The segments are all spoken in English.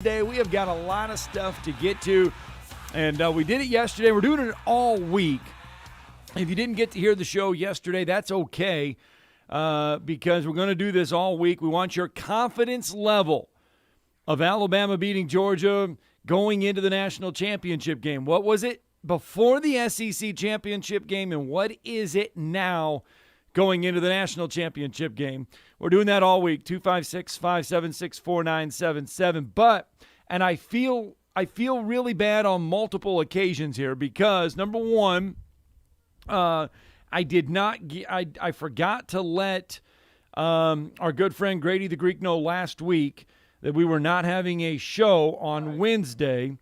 Today we have got a lot of stuff to get to, and we did it yesterday. We're doing it all week. If you didn't get to hear the show yesterday, that's okay, because we're going to do this all week. We want your confidence level of Alabama beating Georgia going into the national championship game. What was it before the SEC championship game, and what is it now going into the national championship game? We're doing that all week, 256-576-4977. But, and I feel really bad on multiple occasions here because, number one, I forgot to let our good friend Grady the Greek know last week that we were not having a show on Wednesday. That's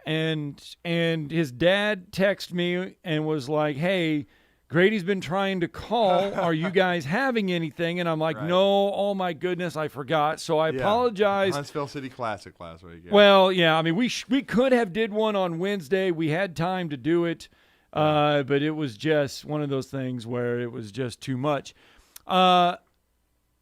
right. And his dad texted me and was like, hey, Grady's been trying to call. Are you guys having anything? And I'm like, right. No, oh my goodness, I forgot. So I apologize. Huntsville City Classic last week. Yeah. Well, yeah, I mean, we could have did one on Wednesday. We had time to do it, but it was just one of those things where it was just too much. And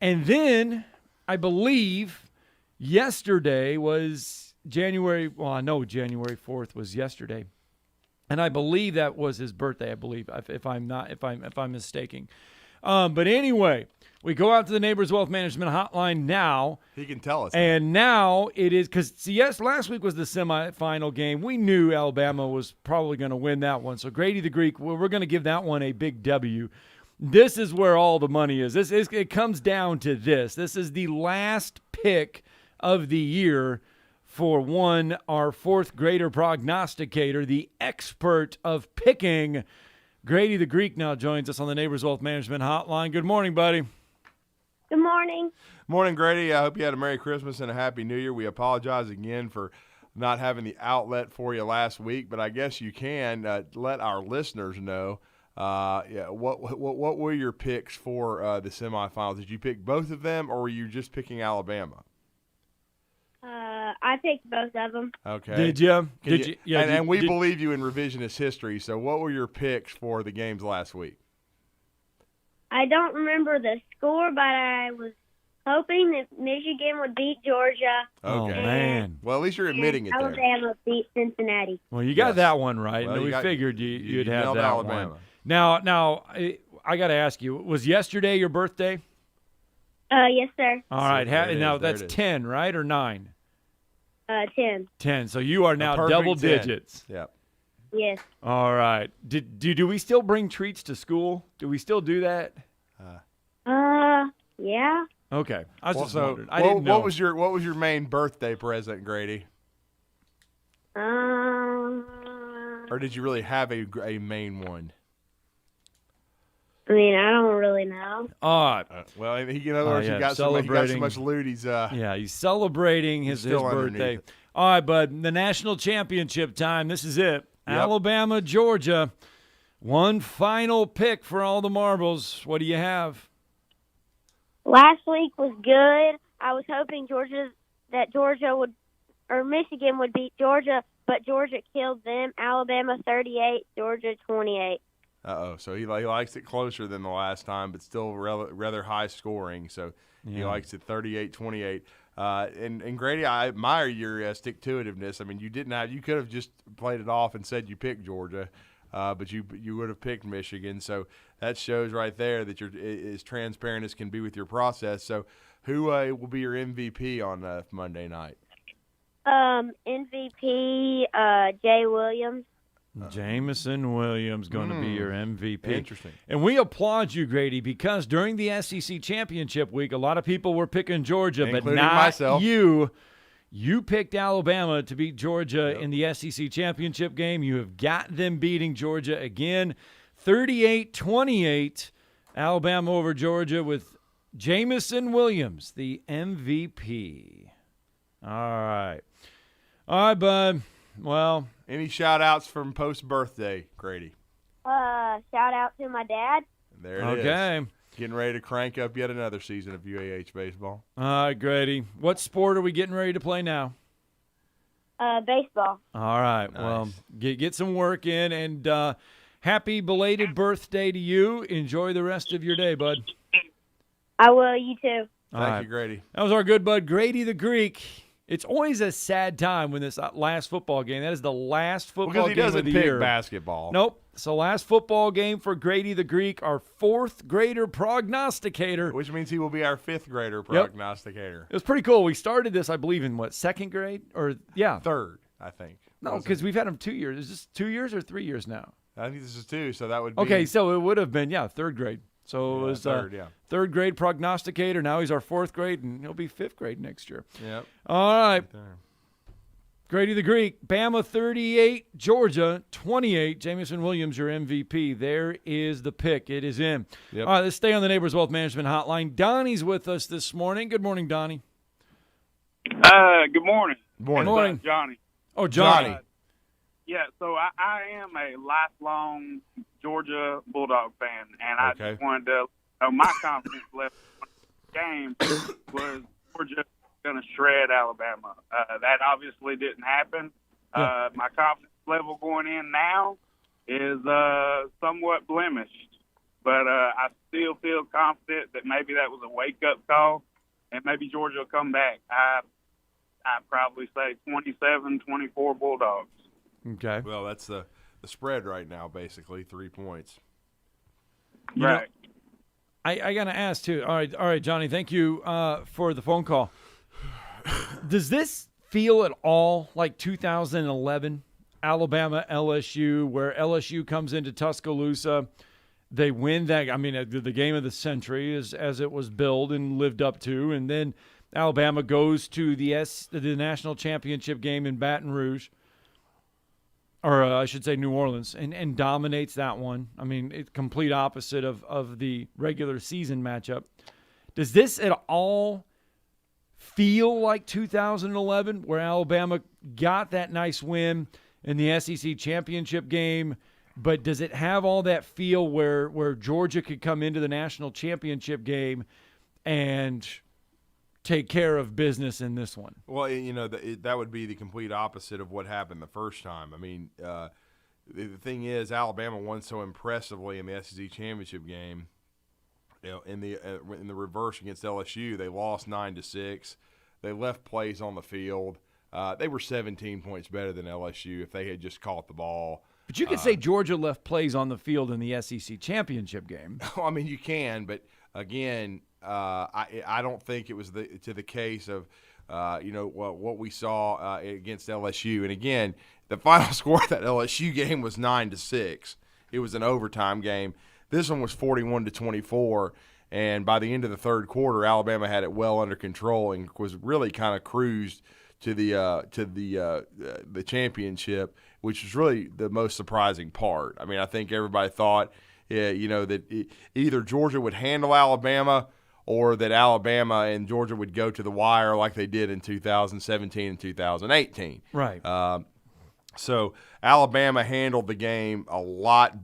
then I believe yesterday was January 4th was yesterday. And I believe that was his birthday, I believe, if I'm mistaken. But anyway, we go out to the Neighbors Wealth Management Hotline now. He can tell us. And now it is, because, yes, last week was the semifinal game. We knew Alabama was probably going to win that one. So Grady the Greek, we're going to give that one a big W. This is where all the money is. It comes down to this. This is the last pick of the year for our fourth grader prognosticator, the expert of picking. Grady the Greek now joins us on the Neighbors Wealth Management Hotline. Good morning, buddy. Good morning. Morning, Grady. I hope you had a Merry Christmas and a Happy New Year. We apologize again for not having the outlet for you last week, but I guess you can let our listeners know what were your picks for the semifinals. Did you pick both of them, or were you just picking Alabama? I picked both of them. Okay. Did you? Yeah. And we believe you in revisionist history. So, what were your picks for the games last week? I don't remember the score, but I was hoping that Michigan would beat Georgia. Okay. Oh man. Well, at least you're admitting it. Alabama beat Cincinnati. Well, you got that one right. Well, and we figured you'd have that Alabama. one. Now, I got to ask you: was yesterday your birthday? Yes, sir. All right. Now that's 10, right, or 9? 10. 10. So you are now double 10. digits. Yep. Yes. All right. Do we still bring treats to school? Do we still do that? Yeah. Okay. I was just wondering. I didn't know. What was your main birthday present, Grady? Or did you really have a main one? I mean, I don't really know. Well, in other words, you got so much loot. He's he's celebrating his birthday. It. All right, bud. The national championship time. This is it. Yep. Alabama, Georgia. One final pick for all the marbles. What do you have? Last week was good. I was hoping Michigan would beat Georgia, but Georgia killed them. Alabama 38, Georgia 28. So he likes it closer than the last time, but still rather high scoring. So he likes it 38-28. And Grady, I admire your stick-to-itiveness. I mean, you could have just played it off and said you picked Georgia, but you would have picked Michigan. So that shows right there that you're as transparent as can be with your process. So who will be your MVP on Monday night? MVP Jay Williams. Jamison Williams going to be your MVP. Interesting. And we applaud you, Grady, because during the SEC championship week, a lot of people were picking Georgia, but not myself. You. You picked Alabama to beat Georgia in the SEC championship game. You have got them beating Georgia again, 38-28. Alabama over Georgia with Jamison Williams, the MVP. All right, bud. Well, any shout-outs from post-birthday, Grady? Shout out to my dad. There it is. Okay. Getting ready to crank up yet another season of UAH baseball. All right, Grady. What sport are we getting ready to play now? Baseball. All right. Nice. Well, get some work in, and happy belated birthday to you. Enjoy the rest of your day, bud. I will. You too. Thank you, Grady. That was our good bud, Grady the Greek. It's always a sad time when this last football game. That is the last football Because he game doesn't of the pick year. basketball. Nope. It's the last football game for Grady the Greek, our fourth grader prognosticator. Which means he will be our fifth grader prognosticator. It was pretty cool. We started this, I believe, in second grade? Third, I think. No, because we've had him 2 years. Is this 2 years or 3 years now? I think this is 2, so that would be. Okay, so it would have been, third grade. So it was third grade prognosticator. Now he's our fourth grade, and he'll be fifth grade next year. Yep. All right. Grady the Greek, Bama 38, Georgia 28. Jamison Williams, your MVP. There is the pick. It is in. Yep. All right, let's stay on the Neighbors Wealth Management Hotline. Donnie's with us this morning. Good morning, Donnie. Good morning. Morning. Johnny. Oh, Johnny. Yeah, so I am a lifelong Georgia Bulldog fan, and I just wanted to know my confidence level in the game was Georgia going to shred Alabama. That obviously didn't happen. My confidence level going in now is somewhat blemished, but I still feel confident that maybe that was a wake-up call, and maybe Georgia will come back. I'd probably say 27-24 Bulldogs. Okay. Well, that's the spread right now, basically 3 points. Right. I got to ask, too. All right, Johnny, thank you for the phone call. Does this feel at all like 2011 Alabama LSU, where LSU comes into Tuscaloosa, they win that? I mean, the game of the century as it was billed and lived up to, and then Alabama goes to the national championship game in Baton Rouge, or I should say New Orleans, and dominates that one. I mean, it's complete opposite of the regular season matchup. Does this at all feel like 2011, where Alabama got that nice win in the SEC championship game, but does it have all that feel where Georgia could come into the national championship game and take care of business in this one? Well, that would be the complete opposite of what happened the first time. I mean, the thing is, Alabama won so impressively in the SEC championship game. In the reverse against LSU, they lost 9-6. They left plays on the field. They were 17 points better than LSU if they had just caught the ball. But you could say Georgia left plays on the field in the SEC championship game. I mean, you can, but again, I don't think it was to the case of what we saw against LSU. And again, the final score of that LSU game was 9-6. It was an overtime game. This one was 41-24, and by the end of the third quarter, Alabama had it well under control and was really kind of cruised to the championship, which was really the most surprising part. I mean, I think everybody thought, that either Georgia would handle Alabama or that Alabama and Georgia would go to the wire like they did in 2017 and 2018. Right. So Alabama handled the game a lot,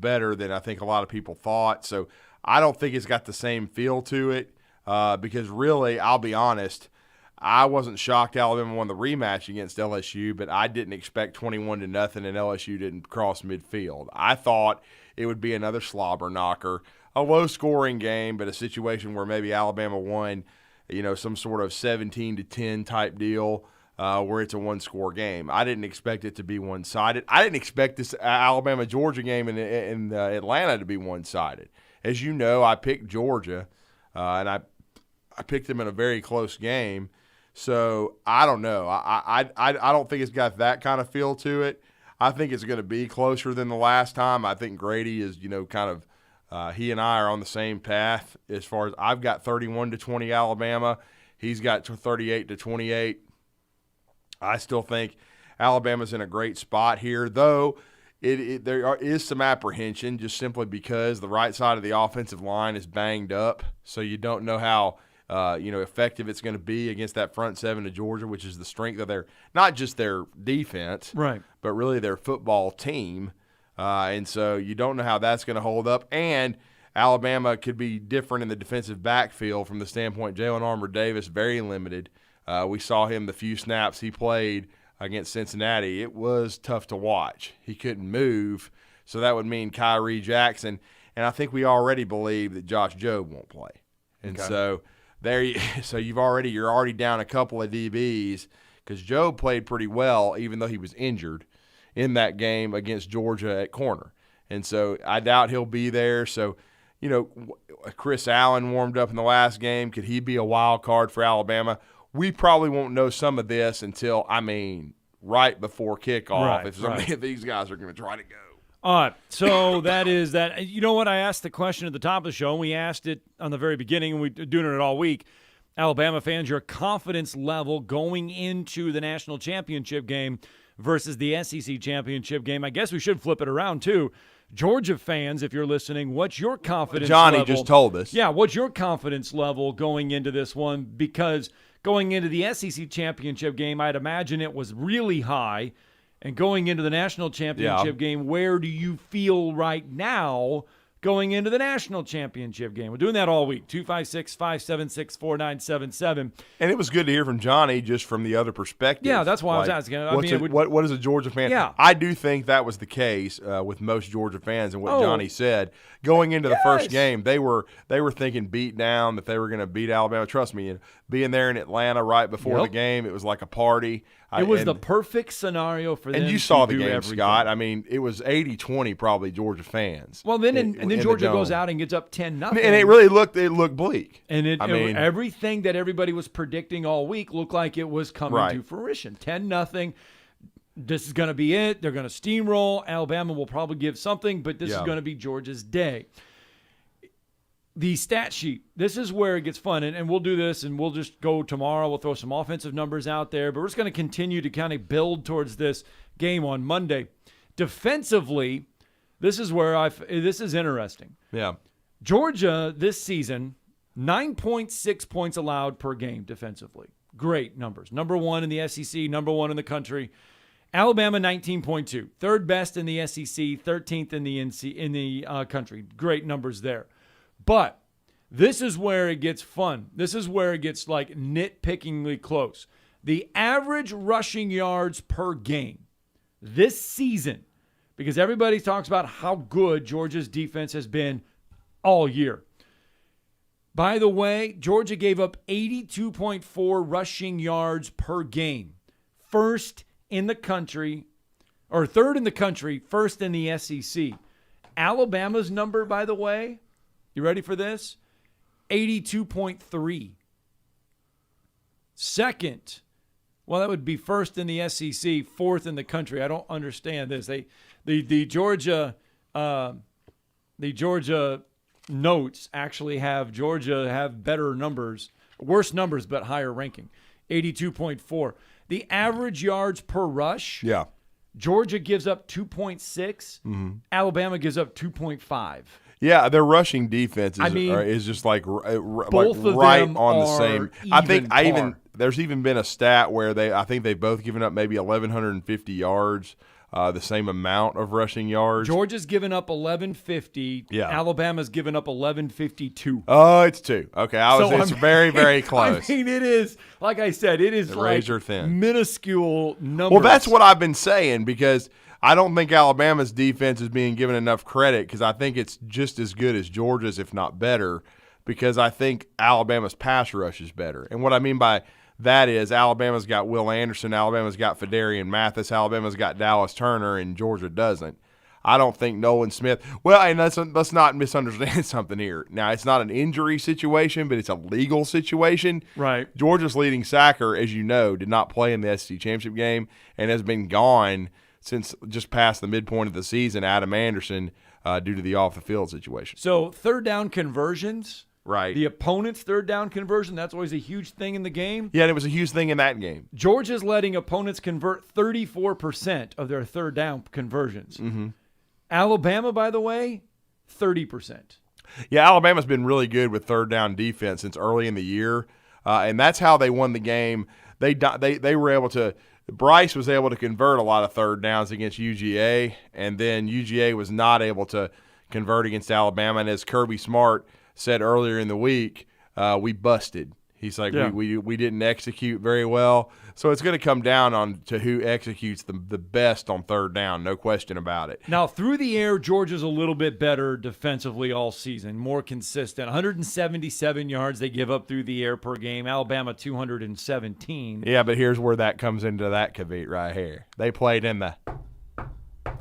better than I think a lot of people thought. So I don't think it's got the same feel to it because really, I'll be honest, I wasn't shocked Alabama won the rematch against LSU, but I didn't expect 21-0 and LSU didn't cross midfield. I thought it would be another slobber knocker, a low-scoring game, but a situation where maybe Alabama won, some sort of 17-10 type deal. Where it's a one-score game. I didn't expect it to be one-sided. I didn't expect this Alabama-Georgia game in Atlanta to be one-sided. As you know, I picked Georgia, and I picked them in a very close game. So I don't know. I don't think it's got that kind of feel to it. I think it's going to be closer than the last time. I think Grady is, kind of he and I are on the same path as far as I've got 31-20 Alabama. He's got 38-28. I still think Alabama's in a great spot here, though there is some apprehension just simply because the right side of the offensive line is banged up, so you don't know how effective it's going to be against that front seven of Georgia, which is the strength of not just their defense, right, but really their football team. And so you don't know how that's going to hold up. And Alabama could be different in the defensive backfield from the standpoint Jalen Armour-Davis, very limited. We saw him the few snaps he played against Cincinnati. It was tough to watch. He couldn't move, so that would mean Kyrie Jackson. And I think we already believe that Josh Jobe won't play. And so So you're already down a couple of DBs because Joe played pretty well, even though he was injured in that game against Georgia at corner. And so I doubt he'll be there. So, Chris Allen warmed up in the last game. Could he be a wild card for Alabama? We probably won't know some of this until, right before kickoff, if some of these guys are going to try to go. All right, so that is that. You know what? I asked the question at the top of the show, and we asked it on the very beginning, and we're doing it all week. Alabama fans, your confidence level going into the national championship game versus the SEC championship game. I guess we should flip it around, too. Georgia fans, if you're listening, what's your confidence level? Johnny just told us. Yeah, what's your confidence level going into this one? Because going into the SEC championship game, I'd imagine it was really high. And going into the national championship game, where do you feel right now going into the national championship game? We're doing that all week, 256-576-4977. And it was good to hear from Johnny just from the other perspective. Yeah, that's why I was asking. What is a Georgia fan? Yeah. I do think that was the case with most Georgia fans, and what Johnny said. Going into the first game, they were thinking beat down, that they were going to beat Alabama. Trust me, being there in Atlanta right before the game, it was like a party. It was the perfect scenario for them. And you saw the do game, everything. Scott. It was 80-20 probably Georgia fans. Well, then Georgia goes out and gets up 10-0. And it really looked bleak. And everything that everybody was predicting all week looked like it was coming to fruition. 10-0. This is going to be it. They're going to steamroll. Alabama will probably give something, but this is going to be Georgia's day. The stat sheet, this is where it gets fun, and we'll do this, and we'll just go tomorrow. We'll throw some offensive numbers out there, but we're just going to continue to kind of build towards this game on Monday. Defensively, this is where this is interesting. Yeah. Georgia this season, 9.6 points allowed per game defensively. Great numbers. Number one in the SEC, number one in the country. Alabama, 19.2. Third best in the SEC, 13th in the country. Great numbers there. But this is where it gets fun. This is where it gets like nitpickingly close. The average rushing yards per game this season, because everybody talks about how good Georgia's defense has been all year. By the way, Georgia gave up 82.4 rushing yards per game. First in the country, or third in the country, first in the SEC. Alabama's number, by the way, you ready for this? 82.3. Second, well, that would be first in the SEC, fourth in the country. I don't understand this. The Georgia notes actually have Georgia have better numbers, worse numbers, but higher ranking. 82.4. The average yards per rush. Yeah. Georgia gives up 2.6. Alabama gives up 2.5. Yeah, their rushing defense is just like right on the same. I think there's even been a stat where I think they've both given up maybe 1,150 yards, the same amount of rushing yards. Georgia's given up 1,150. Yeah. Alabama's given up 1,152. Oh, it's 2. Okay, it's very, very close. It is, like I said, it is like razor thin, minuscule numbers. Well, that's what I've been saying, because I don't think Alabama's defense is being given enough credit, because I think it's just as good as Georgia's, if not better, because I think Alabama's pass rush is better. And what I mean by that is Alabama's got Will Anderson, Alabama's got Fedarian Mathis, Alabama's got Dallas Turner, and Georgia doesn't. I don't think Nolan Smith – well, and let's not misunderstand something here. Now, it's not an injury situation, but it's a legal situation. Right. Georgia's leading sacker, as you know, did not play in the SEC championship game and has been gone – since just past the midpoint of the season, Adam Anderson, due to the off-the-field situation. So third down conversions, right? The opponent's third down conversion, that's always a huge thing in the game. Yeah, and it was a huge thing in that game. Georgia's letting opponents convert 34% of their third down conversions. Mm-hmm. Alabama, by the way, 30%. Yeah, Alabama's been really good with third down defense since early in the year, and that's how they won the game. They were able to – Bryce was able to convert a lot of third downs against UGA, and then UGA was not able to convert against Alabama. And as Kirby Smart said earlier in the week, we busted. He's like, we didn't execute very well. So it's going to come down to who executes the best on third down, no question about it. Now, through the air, Georgia's a little bit better defensively all season, more consistent. 177 yards they give up through the air per game. Alabama, 217. Yeah, but here's where that comes into that caveat right here. They played in the –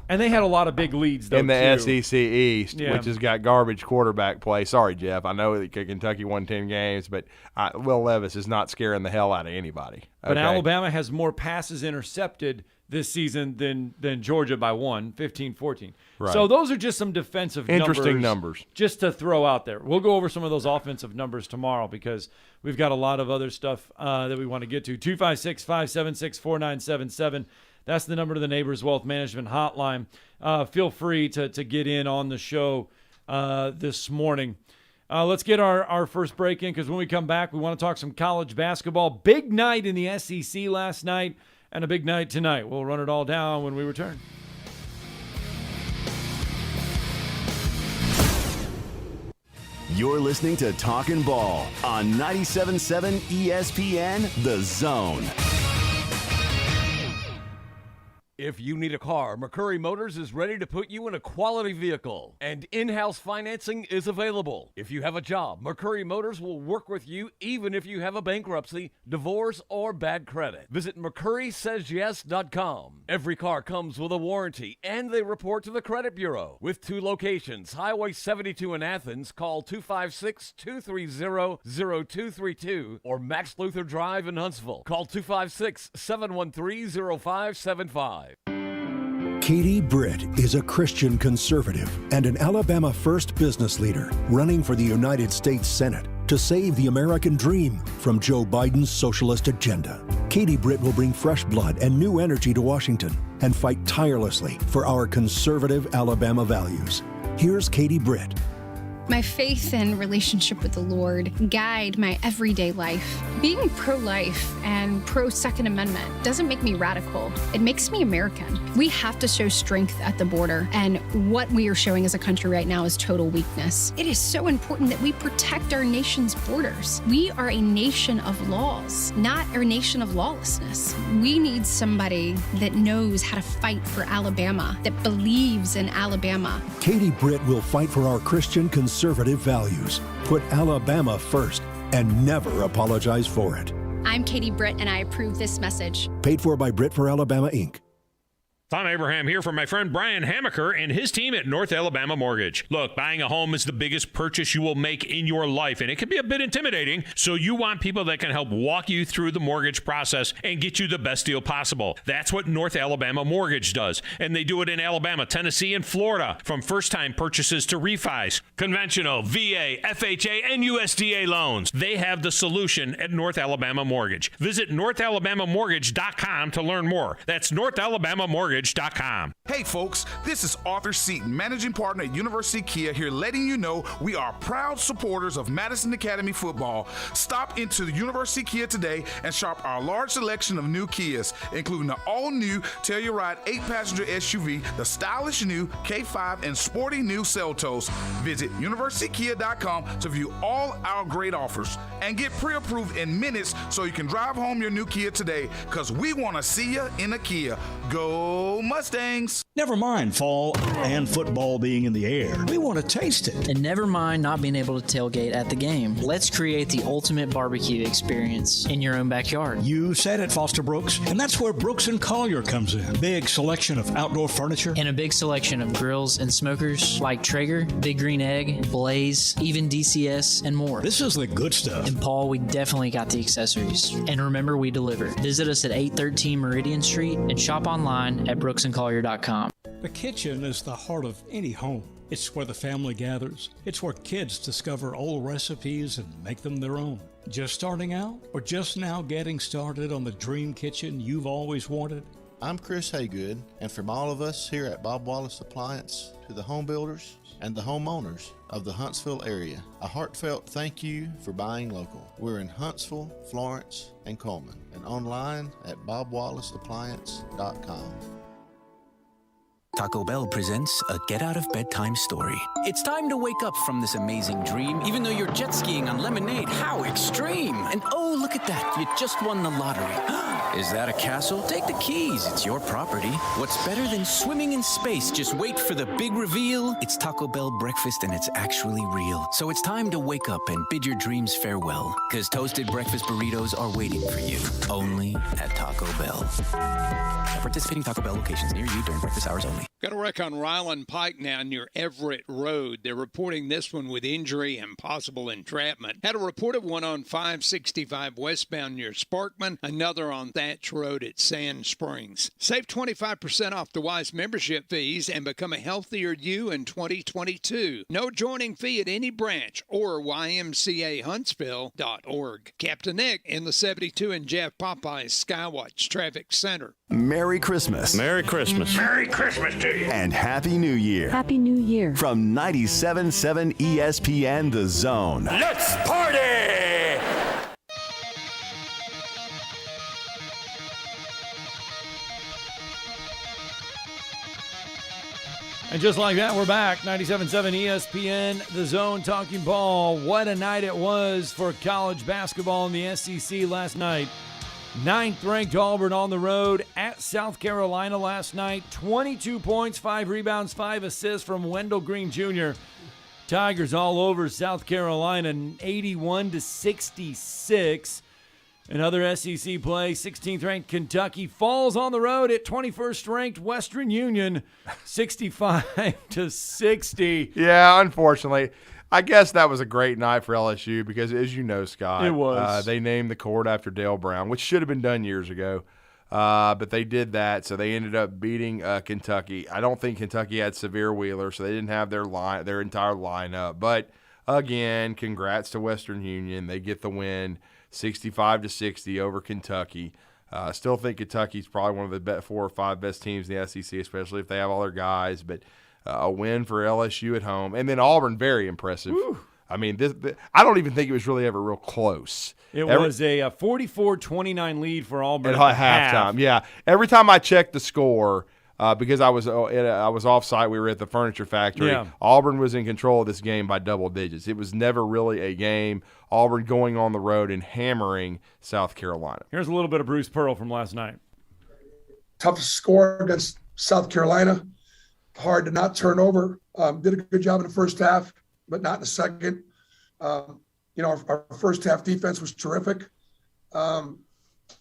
and they had a lot of big leads, though, in the too. SEC East, which has got garbage quarterback play. Sorry, Jeff. I know that Kentucky won 10 games, but Will Levis is not scaring the hell out of anybody. But Alabama has more passes intercepted this season than Georgia by 15-14. Right. So those are just some defensive interesting numbers just to throw out there. We'll go over some of those offensive numbers tomorrow because we've got a lot of other stuff that we want to get to. 256-576-4977. That's the number to the Neighbors Wealth Management Hotline. Feel free to get in on the show this morning. Let's get our first break in because when we come back, we want to talk some college basketball. Big night in the SEC last night and a big night tonight. We'll run it all down when we return. You're listening to Talkin Ball on 97.7 ESPN, The Zone. If you need a car, McCurry Motors is ready to put you in a quality vehicle, and in-house financing is available. If you have a job, McCurry Motors will work with you even if you have a bankruptcy, divorce, or bad credit. Visit McCurrySaysYes.com. Every car comes with a warranty, and they report to the credit bureau. With 2 locations, Highway 72 in Athens, call 256-230-0232, or Max Luther Drive in Huntsville. Call 256-713-0575. Katie Britt is a Christian conservative and an Alabama First business leader running for the United States Senate to save the American dream from Joe Biden's socialist agenda. Katie Britt will bring fresh blood and new energy to Washington and fight tirelessly for our conservative Alabama values. Here's Katie Britt. My faith and relationship with the Lord guide my everyday life. Being pro-life and pro-Second Amendment doesn't make me radical. It makes me American. We have to show strength at the border, and what we are showing as a country right now is total weakness. It is so important that we protect our nation's borders. We are a nation of laws, not a nation of lawlessness. We need somebody that knows how to fight for Alabama, that believes in Alabama. Katie Britt will fight for our Christian conservative values, put Alabama first, and never apologize for it. I'm Katie Britt, and I approve this message. Paid for by Britt for Alabama, Inc. Tom Abraham here from my friend Brian Hamaker and his team at North Alabama Mortgage. Look, buying a home is the biggest purchase you will make in your life, and it can be a bit intimidating, so you want people that can help walk you through the mortgage process and get you the best deal possible. That's what North Alabama Mortgage does, and they do it in Alabama, Tennessee, and Florida, from first-time purchases to refis, conventional, VA, FHA, and USDA loans. They have the solution at North Alabama Mortgage. Visit NorthAlabamaMortgage.com to learn more. That's NorthAlabamaMortgage.com. Hey folks, this is Arthur Seaton, managing partner at University Kia, here letting you know we are proud supporters of Madison Academy football. Stop into the University Kia today and shop our large selection of new Kias, including the all-new Telluride 8-passenger SUV, the stylish new K5, and sporty new Seltos. Visit universitykia.com to view all our great offers and get pre-approved in minutes so you can drive home your new Kia today, because we want to see you in a Kia. Go Mustangs! Never mind fall and football being in the air. We want to taste it. And never mind not being able to tailgate at the game. Let's create the ultimate barbecue experience in your own backyard. You said it, Foster Brooks, and that's where Brooks & Collier comes in. Big selection of outdoor furniture. And a big selection of grills and smokers like Traeger, Big Green Egg, Blaze, even DCS, and more. This is the good stuff. And Paul, we definitely got the accessories. And remember, we deliver. Visit us at 813 Meridian Street and shop online at brooksandcollier.com. The kitchen is the heart of any home. It's where the family gathers. It's where kids discover old recipes and make them their own. Just starting out or just now getting started on the dream kitchen you've always wanted? I'm Chris Haygood, and from all of us here at Bob Wallace Appliance to the home builders and the homeowners of the Huntsville area, a heartfelt thank you for buying local. We're in Huntsville, Florence, and Coleman, and online at bobwallaceappliance.com. Taco Bell presents a get-out-of-bedtime story. It's time to wake up from this amazing dream, even though you're jet skiing on lemonade. How extreme! And oh, look at that, you just won the lottery. Is that a castle? Take the keys, it's your property. What's better than swimming in space? Just wait for the big reveal. It's Taco Bell breakfast and it's actually real. So it's time to wake up and bid your dreams farewell, because toasted breakfast burritos are waiting for you, only at Taco Bell. At participating Taco Bell locations near you during breakfast hours only. Got a wreck on Ryland Pike now near Everett Road. They're reporting this one with injury and possible entrapment. Had a report of one on 565 westbound near Sparkman, another on Thatch Road at Sand Springs. Save 25% off the Wise membership fees and become a healthier you in 2022. No joining fee at any branch or YMCAHuntsville.org. Captain Nick in the 72 and Jeff Popeye's Skywatch Traffic Center. Merry Christmas. Merry Christmas. Merry Christmas to you. And Happy New Year. Happy New Year. From 97.7 ESPN The Zone. Let's party! And just like that, we're back. 97.7 ESPN, The Zone, Talkin Ball. What a night it was for college basketball in the SEC last night. 9th-ranked Auburn on the road at South Carolina last night. 22 points, 5 rebounds, 5 assists from Wendell Green Jr. Tigers all over South Carolina, 81-66. Another SEC play, 16th-ranked Kentucky falls on the road at 21st-ranked Western Union, 65-60. Yeah, unfortunately. I guess that was a great night for LSU because, as you know, Scott, it was. They named the court after Dale Brown, which should have been done years ago. But they did that, so they ended up beating Kentucky. I don't think Kentucky had Severe Wheeler, so they didn't have their entire lineup. But, again, congrats to Western Union. They get the win, 65-60 over Kentucky. Still think Kentucky's probably one of the 4 or 5 best teams in the SEC, especially if they have all their guys. But a win for LSU at home. And then Auburn, very impressive. Whew. I mean, I don't even think it was really ever real close. It was a 44-29 lead for Auburn at halftime. Yeah. Every time I checked the score, because I was off site, we were at the Furniture Factory. Yeah. Auburn was in control of this game by double digits. It was never really a game. Auburn going on the road and hammering South Carolina. Here's a little bit of Bruce Pearl from last night. Toughest score against South Carolina. Hard to not turn over. Did a good job in the first half, but not in the second. Our first half defense was terrific. I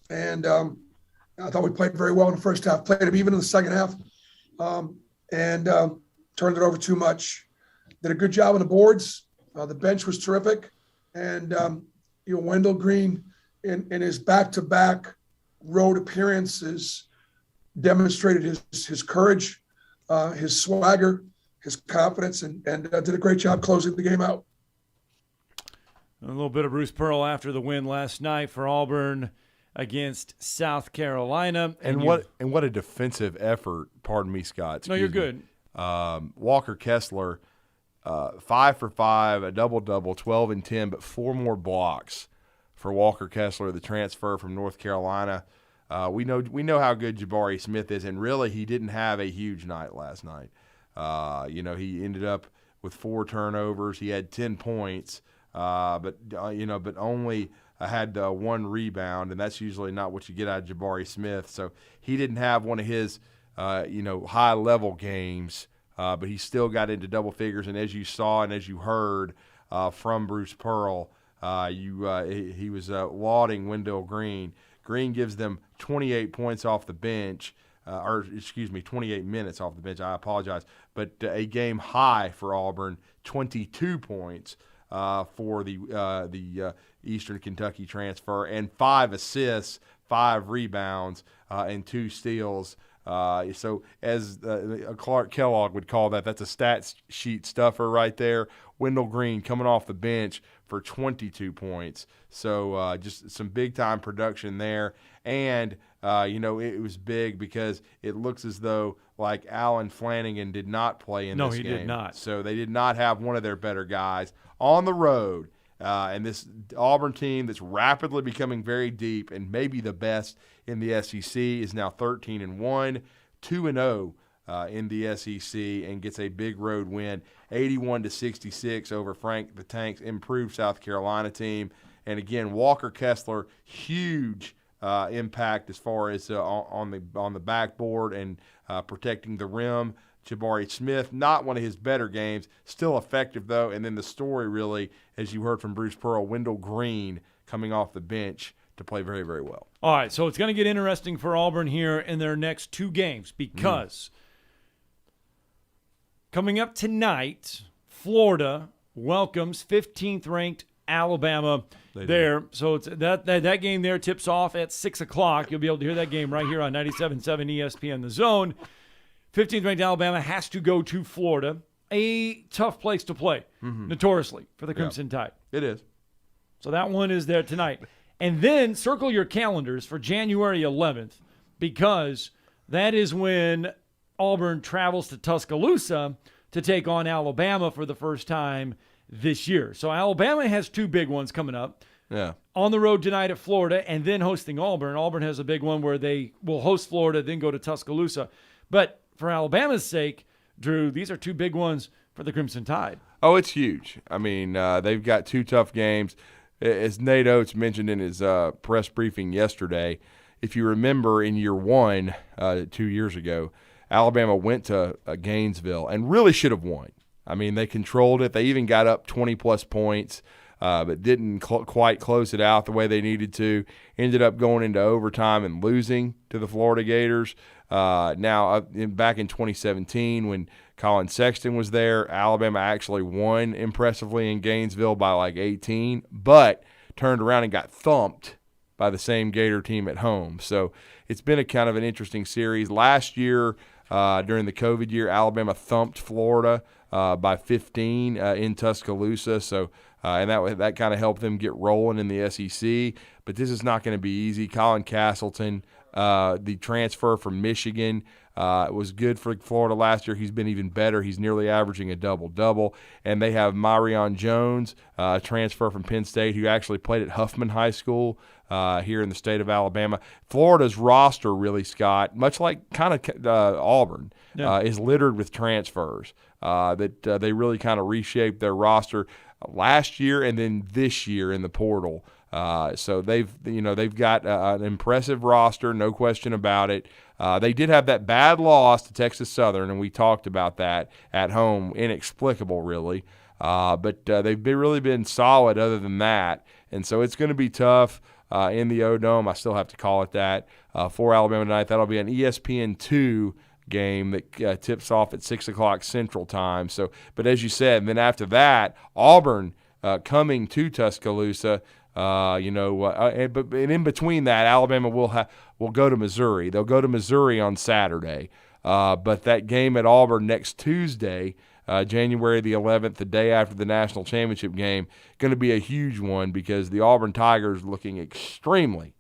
thought we played very well in the first half, played them even in the second half, and turned it over too much. Did a good job on the boards. The bench was terrific. And, Wendell Green in his back-to-back road appearances demonstrated his courage, his swagger, his confidence, and did a great job closing the game out. A little bit of Bruce Pearl after the win last night for Auburn against South Carolina. And what a defensive effort, pardon me, Scott. No, you're good. Walker Kessler, 5 for 5, a double-double, 12 and 10, but 4 more blocks for Walker Kessler, the transfer from North Carolina. We know how good Jabari Smith is, and really he didn't have a huge night last night. He ended up with 4 turnovers. He had 10 points, but only had 1 rebound, and that's usually not what you get out of Jabari Smith. So he didn't have one of his high-level games, but he still got into double figures. And as you saw and as you heard from Bruce Pearl, he was lauding Wendell Green. Green gives them 28 points off the bench, 28 minutes off the bench. I apologize. But a game high for Auburn, 22 points for the Eastern Kentucky transfer, and 5 assists, 5 rebounds, and 2 steals. So as Clark Kellogg would call that's a stats sheet stuffer right there. Wendell Green coming off the bench for 22 points. So just some big-time production there. And, it was big because it looks as though, like, Alan Flanagan did not play in this game. No, he did not. So they did not have one of their better guys on the road. And this Auburn team that's rapidly becoming very deep and maybe the best in the SEC is now 13-1, 2-0 in the SEC and gets a big road win, 81-66 over Frank the Tank's improved South Carolina team. And again, Walker Kessler, huge impact as far as on the backboard and protecting the rim. Jabari Smith, not one of his better games, still effective though. And then the story really, as you heard from Bruce Pearl, Wendell Green coming off the bench to play very, very well. All right, so it's going to get interesting for Auburn here in their next 2 games because coming up tonight, Florida welcomes 15th ranked Alabama there. So it's that game there tips off at 6 o'clock. You'll be able to hear that game right here on 97.7 ESPN The Zone. 15th ranked Alabama has to go to Florida, a tough place to play, notoriously, for the Crimson Tide. It is. So that one is there tonight. And then circle your calendars for January 11th because that is when Auburn travels to Tuscaloosa to take on Alabama for the first time this year. So Alabama has 2 big ones coming up. Yeah. On the road tonight at Florida and then hosting Auburn. Auburn has a big one where they will host Florida, then go to Tuscaloosa. But for Alabama's sake, Drew, these are 2 big ones for the Crimson Tide. Oh, it's huge. I mean, they've got 2 tough games. As Nate Oates mentioned in his press briefing yesterday, if you remember in year 1, 2 years ago, Alabama went to Gainesville and really should have won. I mean, they controlled it. They even got up 20-plus points, but didn't quite close it out the way they needed to. Ended up going into overtime and losing to the Florida Gators. Back in 2017 when Colin Sexton was there, Alabama actually won impressively in Gainesville by like 18, but turned around and got thumped by the same Gator team at home. So it's been a kind of an interesting series. Last year, during the COVID year, Alabama thumped Florida by 15 in Tuscaloosa. So and that kind of helped them get rolling in the SEC. But this is not going to be easy. Colin Castleton, the transfer from Michigan, was good for Florida last year. He's been even better. He's nearly averaging a double-double. And they have Marion Jones, transfer from Penn State, who actually played at Huffman High School here in the state of Alabama. Florida's roster really, Scott, much like kind of Auburn, is littered with transfers that they really kind of reshaped their roster last year and then this year in the portal. So they've got an impressive roster, no question about it. They did have that bad loss to Texas Southern, and we talked about that at home. Inexplicable, really. But they've really been solid other than that. And so it's going to be tough in the O-Dome. I still have to call it that. For Alabama tonight, that'll be an ESPN2 game that tips off at 6 o'clock Central Time. So, but as you said, and then after that, Auburn coming to Tuscaloosa. But in between that, Alabama will go to Missouri. They'll go to Missouri on Saturday. But that game at Auburn next Tuesday, January the 11th, the day after the national championship game, going to be a huge one because the Auburn Tigers looking extremely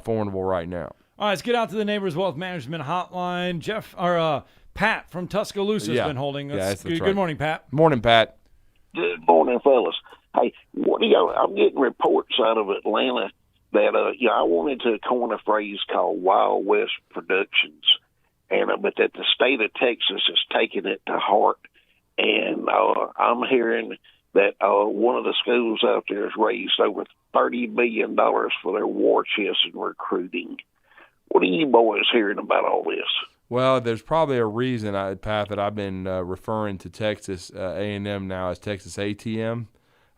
formidable right now. All right, let's get out to the Neighbors Wealth Management Hotline. Pat from Tuscaloosa has been holding us. That's right. Good morning, Pat. Morning, Pat. Good morning, fellas. Hey, I'm getting reports out of Atlanta that I wanted to coin a phrase called Wild West Productions, but that the state of Texas is taking it to heart. And I'm hearing that one of the schools out there has raised over $30 billion for their war chest and recruiting. What are you boys hearing about all this? Well, there's probably a reason, Pat, that I've been referring to Texas A&M now as Texas ATM.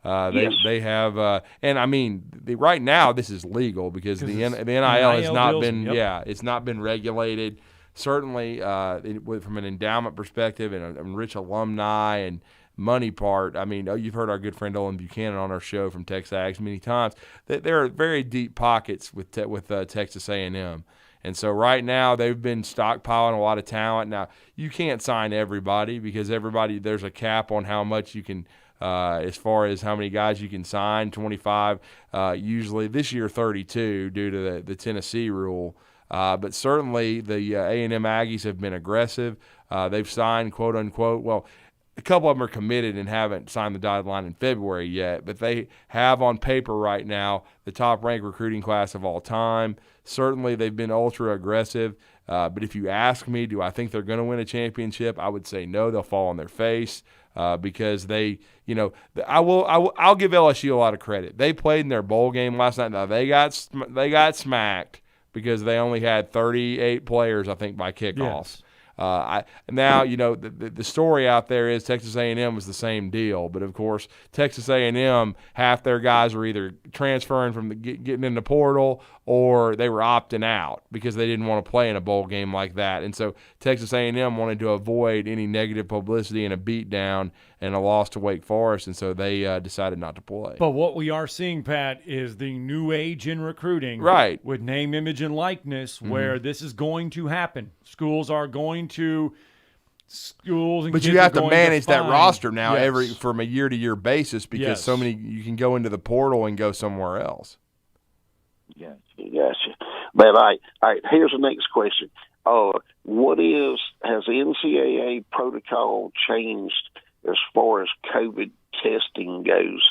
They have, and I mean, right now this is legal because the NIL has not been, it's not been regulated. Certainly, from an endowment perspective and rich alumni and money part. I mean, you've heard our good friend Olin Buchanan on our show from TexAgs many times. That there are very deep pockets with Texas A&M. And so right now they've been stockpiling a lot of talent. Now, you can't sign everybody because there's a cap on how much you can, as far as how many guys you can sign, 25, usually this year 32 due to the Tennessee rule. But certainly the A&M Aggies have been aggressive. They've signed, quote unquote, well, a couple of them are committed and haven't signed the dotted line in February yet, but they have on paper right now the top-ranked recruiting class of all time. Certainly they've been ultra aggressive, but if you ask me, do I think they're going to win a championship, I would say no. They'll fall on their face because they, I'll give LSU a lot of credit. They played in their bowl game last night. Now they got smacked because they only had 38 players, I think, by kickoff. Yes. The story out there is Texas A&M was the same deal, but of course Texas A&M, half their guys were either transferring from getting in the portal or they were opting out because they didn't want to play in a bowl game like that. And so Texas A&M wanted to avoid any negative publicity and a beatdown and a loss to Wake Forest, and so they decided not to play. But what we are seeing, Pat, is the new age in recruiting, right? With name, image, and likeness, where this is going to happen. Schools and but kids you have are to manage that find, roster now yes. from a year-to-year basis because Yes. so many you can go into the portal and go somewhere else. Gotcha. But all right, here's the next question. Has the NCAA protocol changed as far as COVID testing goes?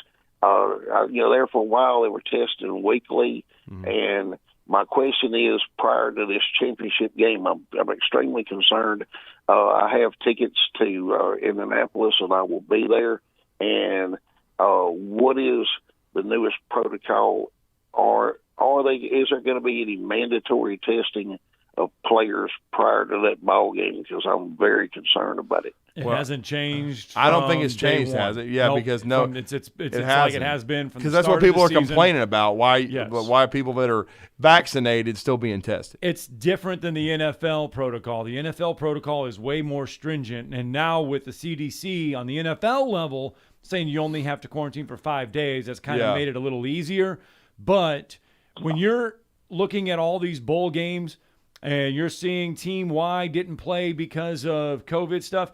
There for a while they were testing weekly, and my question is, prior to this championship game, I'm extremely concerned. I have tickets to Indianapolis, and I will be there. And what is the newest protocol? Is there going to be any mandatory testing of players prior to that ball game? Because I'm very concerned about it. It hasn't changed. I don't think it's day changed, one. has it? Yeah, Nope. because it's like it has been from the because that's what start of people the are season. complaining about. Why? Yes. Why people that are vaccinated still being tested? It's different than the NFL protocol. The NFL protocol is way more stringent, and now with the CDC on the NFL level saying you only have to quarantine for 5 days, that's kind of made it a little easier. But when you're looking at all these bowl games and you're seeing Team Y didn't play because of COVID stuff,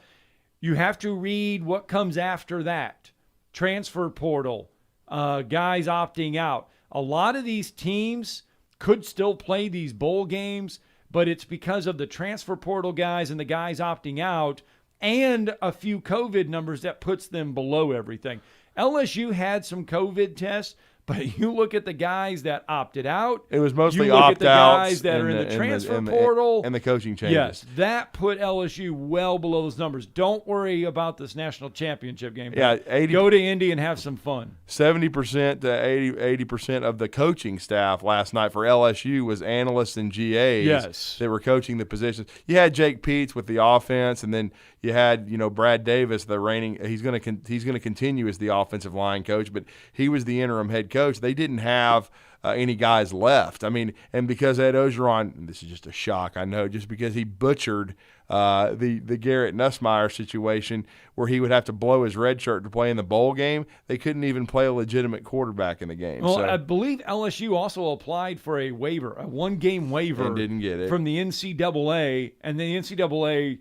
you have to read what comes after that. Transfer portal, guys opting out. A lot of these teams could still play these bowl games, but it's because of the transfer portal guys and the guys opting out and a few COVID numbers that puts them below everything. LSU had some COVID tests, but you look at the guys that opted out. It was mostly you look at the opt-outs guys that and are in the the- transfer and the- portal. and the coaching changes. Yes, that put LSU well below those numbers. Don't worry about this national championship game. Yeah, go to Indy and have some fun. 70% to 80% of the coaching staff last night for LSU was analysts and GAs Yes. that were coaching the positions. You had Jake Peets with the offense, and then you had Brad Davis, the reigning. He's going to continue as the offensive line coach, but he was the interim head coach. They didn't have any guys left. I mean, and because Ed Ogeron, this is just a shock, I know, just because he butchered the Garrett Nussmeier situation where he would have to blow his red shirt to play in the bowl game, they couldn't even play a legitimate quarterback in the game. Well, so, I believe LSU also applied for a waiver, a one-game waiver, and didn't get it from the NCAA, and the NCAA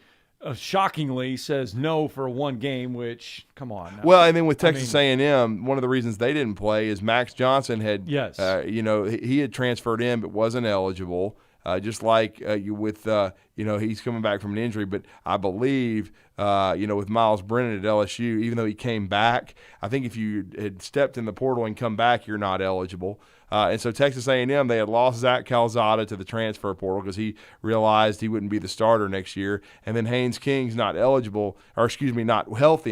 shockingly says no for one game, which, come on. Now. Well, and then with Texas A&M, one of the reasons they didn't play is Max Johnson had, he had transferred in but wasn't eligible. Just like he's coming back from an injury. But I believe, with Miles Brennan at LSU, even though he came back, I think if you had stepped in the portal and come back, you're not eligible. And so Texas A&M, they had lost Zach Calzada to the transfer portal because he realized he wouldn't be the starter next year. And then Haynes King's not healthy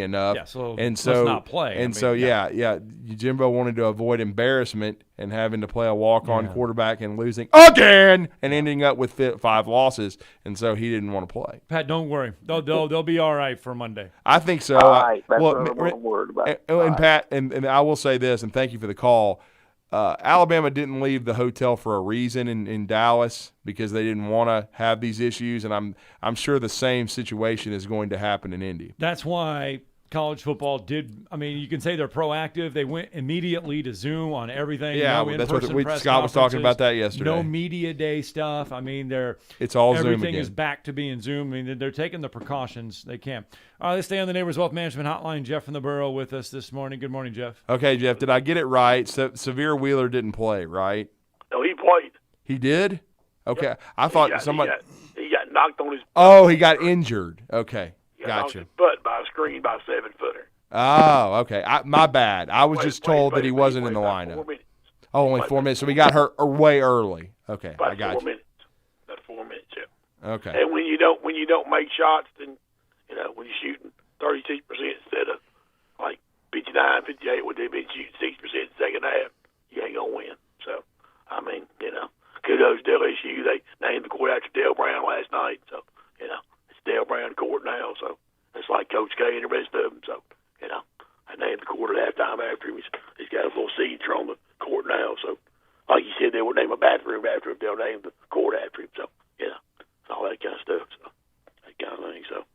enough. Yeah, so let's not play. And Jimbo wanted to avoid embarrassment and having to play a walk-on quarterback and losing again and ending up with 5 losses. And so he didn't want to play. Pat, don't worry. They'll be all right for Monday. I think so. All right. That's what I'm worried about. And Pat, and I will say this, and thank you for the call. Alabama didn't leave the hotel for a reason in Dallas because they didn't want to have these issues, and I'm sure the same situation is going to happen in Indy. That's why college football you can say they're proactive. They went immediately to Zoom on everything. Yeah, that's what Scott was talking about that yesterday. No media day stuff. I mean, it's all Zoom everything again. is back to being Zoom. I mean, they're taking the precautions they can. All right, let's stay on the Neighbors Wealth Management Hotline. Jeff from the Borough with us this morning. Good morning, Jeff. Okay, Jeff, did I get it right? Severe Wheeler didn't play, right? No, he played. He did? Okay. Yep. I thought somebody. He got knocked on his. Oh, he got injured. Okay, He got knocked gotcha. his butt by his screen by 7-footer. Oh, okay. My bad. I was just told that he wasn't in the lineup. 4 minutes. Oh, only 4 minutes. So he got hurt way early. Okay, About I got 4 you. minutes. About 4 minutes, yeah. Okay. And when you don't make shots, then when you're shooting 36% instead of like 59, 58, when they've been shooting 6% in the second half, you ain't gonna win. So, I mean, kudos to LSU. They named the court after Dale Brown last night. So, it's Dale Brown court now. So it's like Coach K and the rest of them. So, I named the court at halftime after him. He's got a little signature on the court now. So, like you said, they would name a bathroom after him. They'll name the court after him. So, all that kind of stuff. So, that kind of thing. So,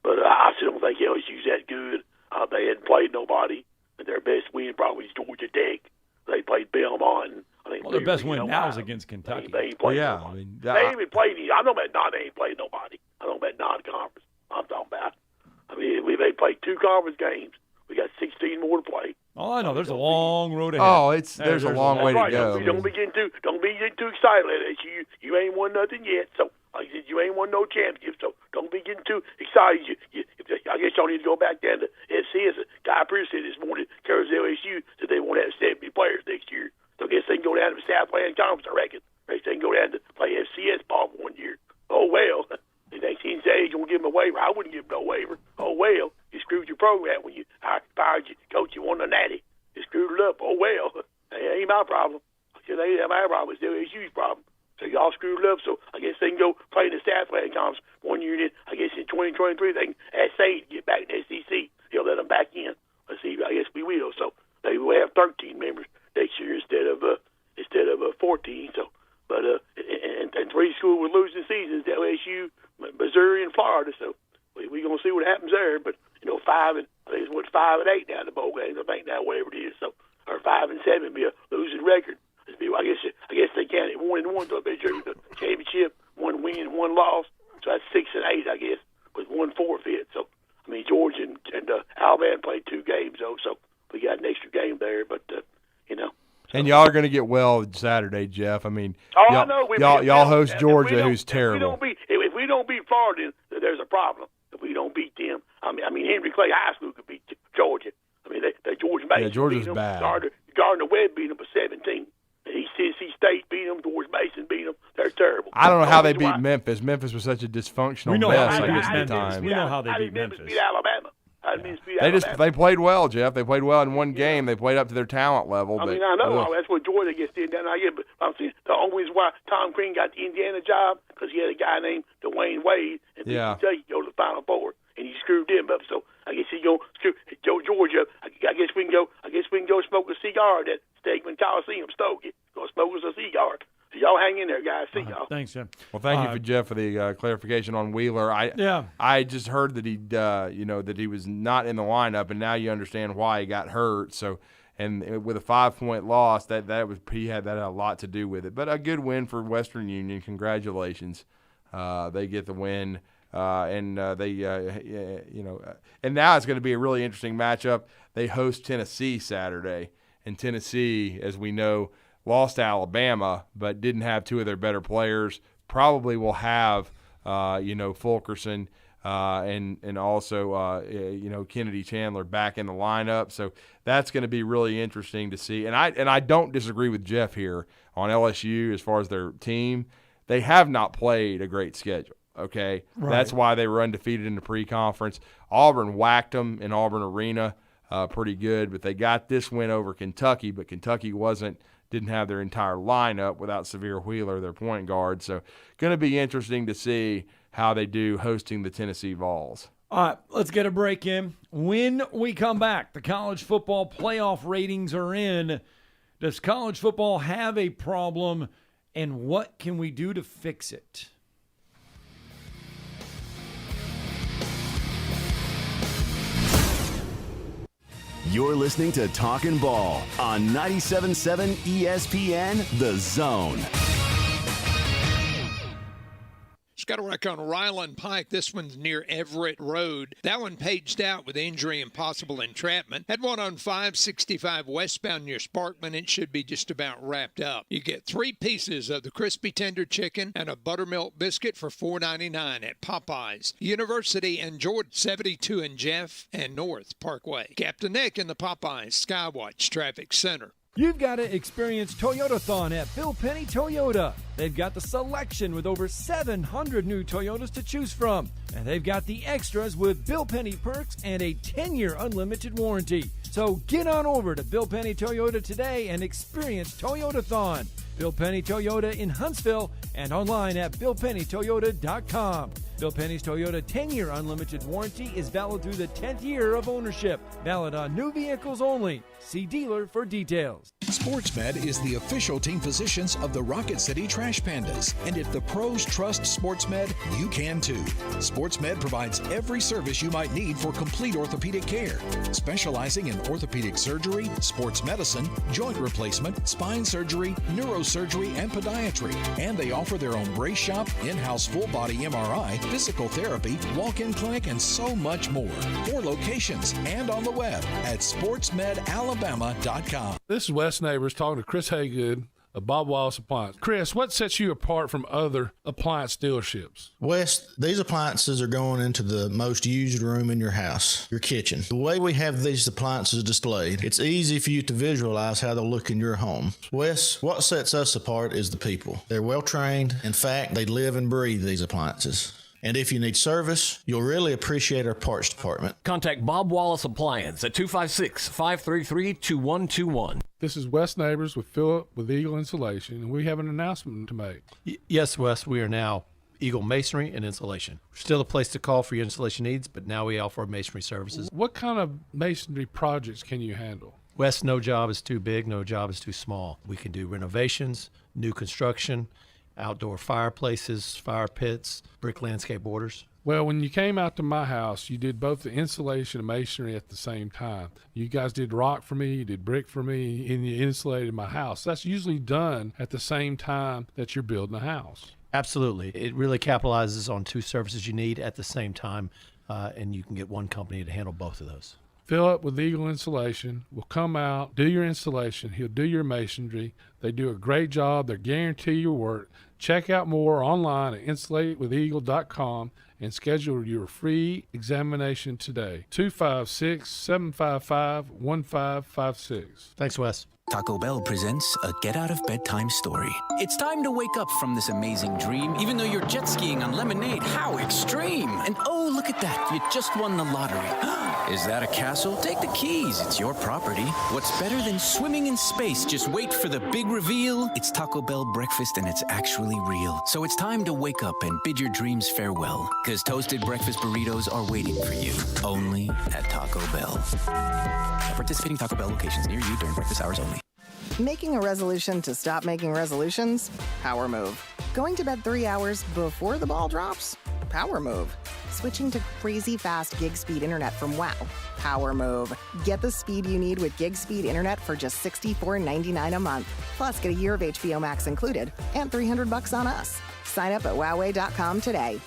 but I still don't think LSU's that good. They hadn't played nobody. And their best win probably is Georgia Tech. They played Belmont. And Their best win now is against Kentucky. They ain't played nobody. They ain't even played any. I know about they ain't played nobody. I know about non-conference. I'm talking about. I mean, they played 2 conference games. We got 16 more to play. Oh, I know. There's a long road ahead. Oh, there's a long way to go. Don't be getting too excited. You ain't won nothing yet. So, like I said, you ain't won no championship. So, don't be getting too excited. I guess y'all need to go back down to FCS. Guy Pierce said this morning, Carroll's LSU, that they won't have 70 players next year. So, I guess they can go down to the Southland Conference, I reckon. They can go down to play FCS ball for 1 year. Oh, well. The next NCAA is going to give them a waiver. I wouldn't give them no waiver. Oh, well. You screwed your program when you fired your coach. You won a natty. You screwed it up. Oh, well. That ain't my problem. It ain't my problem. It's LSU's problem. So y'all screwed it up. So I guess they can go play in the Southland Conference 1 year. Then I guess in 2023 they can ask Say to get back in the SEC. He'll let them back in. Let's see. I guess we will. So they will have 13 members next year instead of 14. So, but and 3 schools with losing seasons: LSU, Missouri, and Florida. So we're gonna see what happens there. But 5 and 8 now in the bowl games. I think now whatever it is. So or 5 and 7 be a losing record. I guess they counted 1-1 to the championship, 1 win, 1 loss. So that's 6 and 8, I guess, with 1 forfeit. So I mean, Georgia and Alabama played 2 games though, so we got an extra game there. But And y'all are going to get well Saturday, Jeff. I mean, I know. y'all host Georgia, who's terrible. If we don't beat Florida, then there's a problem. If we don't beat them, I mean, Henry Clay High School could beat Georgia. I mean, they Georgia Mason Georgia's beat them. bad. Gardner Webb beat them by 17. East Tennessee State beat them. George Mason beat them. They're terrible. I don't know how they beat Memphis. Memphis was such a dysfunctional mess, I guess, at the time. We know how they beat Memphis. Beat Alabama. They played well, Jeff. They played well in one game. They played up to their talent level. I mean, I know. That's what Georgia gets did down there. But I'm saying the only reason why Tom Crean got the Indiana job because he had a guy named Dwayne Wade and Kentucky go to the Final Four, and he screwed them up. So I guess he's gonna screw Georgia. I guess we can go smoke a cigar at that Stegman Coliseum. Stoke it. Go smoke us a cigar. So y'all hang in there, guys. See y'all. Thanks, Jim. Well, thank you, Jeff, for the clarification on Wheeler. I just heard that that he was not in the lineup, and now you understand why he got hurt. So, and with a 5-point loss, that had a lot to do with it. But a good win for Western Union. Congratulations. They get the win, and now it's going to be a really interesting matchup. They host Tennessee Saturday, and Tennessee, as we know, lost to Alabama, but didn't have 2 of their better players. Probably will have, Fulkerson and also, Kennedy Chandler back in the lineup. So that's going to be really interesting to see. And I don't disagree with Jeff here on LSU as far as their team. They have not played a great schedule. Okay, right. That's why they were undefeated in the pre-conference. Auburn whacked them in Auburn Arena pretty good, but they got this win over Kentucky. But Kentucky didn't have their entire lineup without Severe Wheeler, their point guard. So going to be interesting to see how they do hosting the Tennessee Vols. All right, let's get a break in. When we come back, the college football playoff ratings are in. Does college football have a problem, and what can we do to fix it? You're listening to Talkin Ball on 97.7 ESPN, The Zone. Got a wreck on Ryland Pike. This one's near Everett Road. That one paged out with injury and possible entrapment. Had one on 565 westbound near Sparkman. It should be just about wrapped up. You get 3 pieces of the crispy tender chicken and a buttermilk biscuit for $4.99 at Popeyes. University and Jordan, 72 and Jeff and North Parkway. Captain Nick in the Popeyes Skywatch Traffic Center. You've got to experience Toyotathon at Bill Penny Toyota. They've got the selection with over 700 new Toyotas to choose from. And they've got the extras with Bill Penny perks and a 10-year unlimited warranty. So get on over to Bill Penny Toyota today and experience Toyotathon. Bill Penny Toyota in Huntsville and online at BillPennyToyota.com. Bill Penny's Toyota 10-year unlimited warranty is valid through the 10th year of ownership. Valid on new vehicles only. See dealer for details. SportsMed is the official team physicians of the Rocket City Trash Pandas. And if the pros trust SportsMed, you can too. SportsMed provides every service you might need for complete orthopedic care, specializing in orthopedic surgery, sports medicine, joint replacement, spine surgery, neurosurgery, and podiatry. And they offer their own brace shop, in-house full-body MRI, physical therapy, walk-in clinic, and so much more. 4 locations and on the web at sportsmedalabama.com. This is Wes Neighbors talking to Chris Haygood of Bob Wallace Appliance. Chris, what sets you apart from other appliance dealerships? Wes, these appliances are going into the most used room in your house, your kitchen. The way we have these appliances displayed, it's easy for you to visualize how they'll look in your home. Wes, what sets us apart is the people. They're well trained. In fact, they live and breathe these appliances. And if you need service, you'll really appreciate our parts department. Contact Bob Wallace Appliance at 256-533-2121. This is Wes Neighbors with Philip with Eagle Insulation, and we have an announcement to make. Yes, Wes, we are now Eagle Masonry and Insulation. We're still a place to call for your installation needs, but now we offer masonry services. What kind of masonry projects can you handle? Wes, no job is too big, no job is too small. We can do renovations, new construction, outdoor fireplaces, fire pits, brick landscape borders. Well, when you came out to my house, you did both the insulation and masonry at the same time. You guys did rock for me, you did brick for me, and you insulated my house. That's usually done at the same time that you're building a house. Absolutely. It really capitalizes on 2 services you need at the same time, and you can get one company to handle both of those. Philip with Eagle Insulation will come out, do your installation. He'll do your masonry. They do a great job. They guarantee your work. Check out more online at insulatedwitheagle.com and schedule your free examination today. 256-755-1556. Thanks, Wes. Taco Bell presents a get-out-of-bedtime story. It's time to wake up from this amazing dream, even though you're jet skiing on lemonade. How extreme! And oh, look at that, you just won the lottery. Is that a castle? Take the keys, it's your property. What's better than swimming in space? Just wait for the big reveal. It's Taco Bell breakfast and it's actually real. So it's time to wake up and bid your dreams farewell. Because toasted breakfast burritos are waiting for you. Only at Taco Bell. At participating Taco Bell locations near you during breakfast hours only. Making a resolution to stop making resolutions? Power move. Going to bed 3 hours before the ball drops? Power move. Switching to crazy fast gig speed internet from WOW? Power move. Get the speed you need with gig speed internet for just $64.99 a month. Plus, get a year of HBO Max included and $300 on us. Sign up at wowway.com today.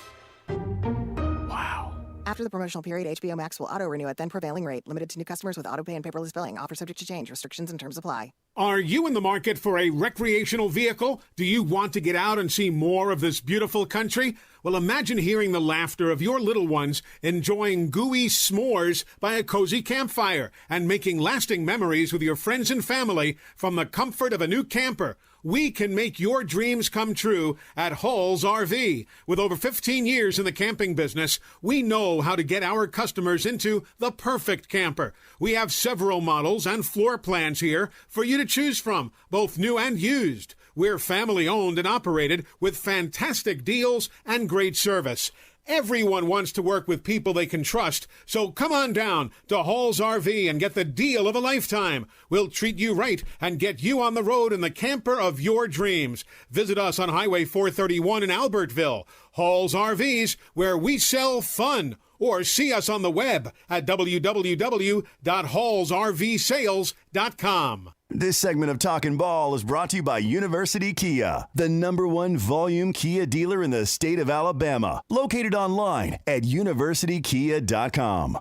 After the promotional period, HBO Max will auto-renew at then prevailing rate. Limited to new customers with auto-pay and paperless billing. Offer subject to change. Restrictions and terms apply. Are you in the market for a recreational vehicle? Do you want to get out and see more of this beautiful country? Well, imagine hearing the laughter of your little ones enjoying gooey s'mores by a cozy campfire and making lasting memories with your friends and family from the comfort of a new camper. We can make your dreams come true at Hall's RV. With over 15 years in the camping business, we know how to get our customers into the perfect camper. We have several models and floor plans here for you to choose from, both new and used. We're family owned and operated with fantastic deals and great service. Everyone wants to work with people they can trust, so come on down to Hall's RV and get the deal of a lifetime. We'll treat you right and get you on the road in the camper of your dreams. Visit us on Highway 431 in Albertville. Hall's RVs, where we sell fun. or see us on the web at www.hallsrvsales.com. This segment of Talkin Ball is brought to you by University Kia, the #1 volume Kia dealer in the state of Alabama. Located online at universitykia.com.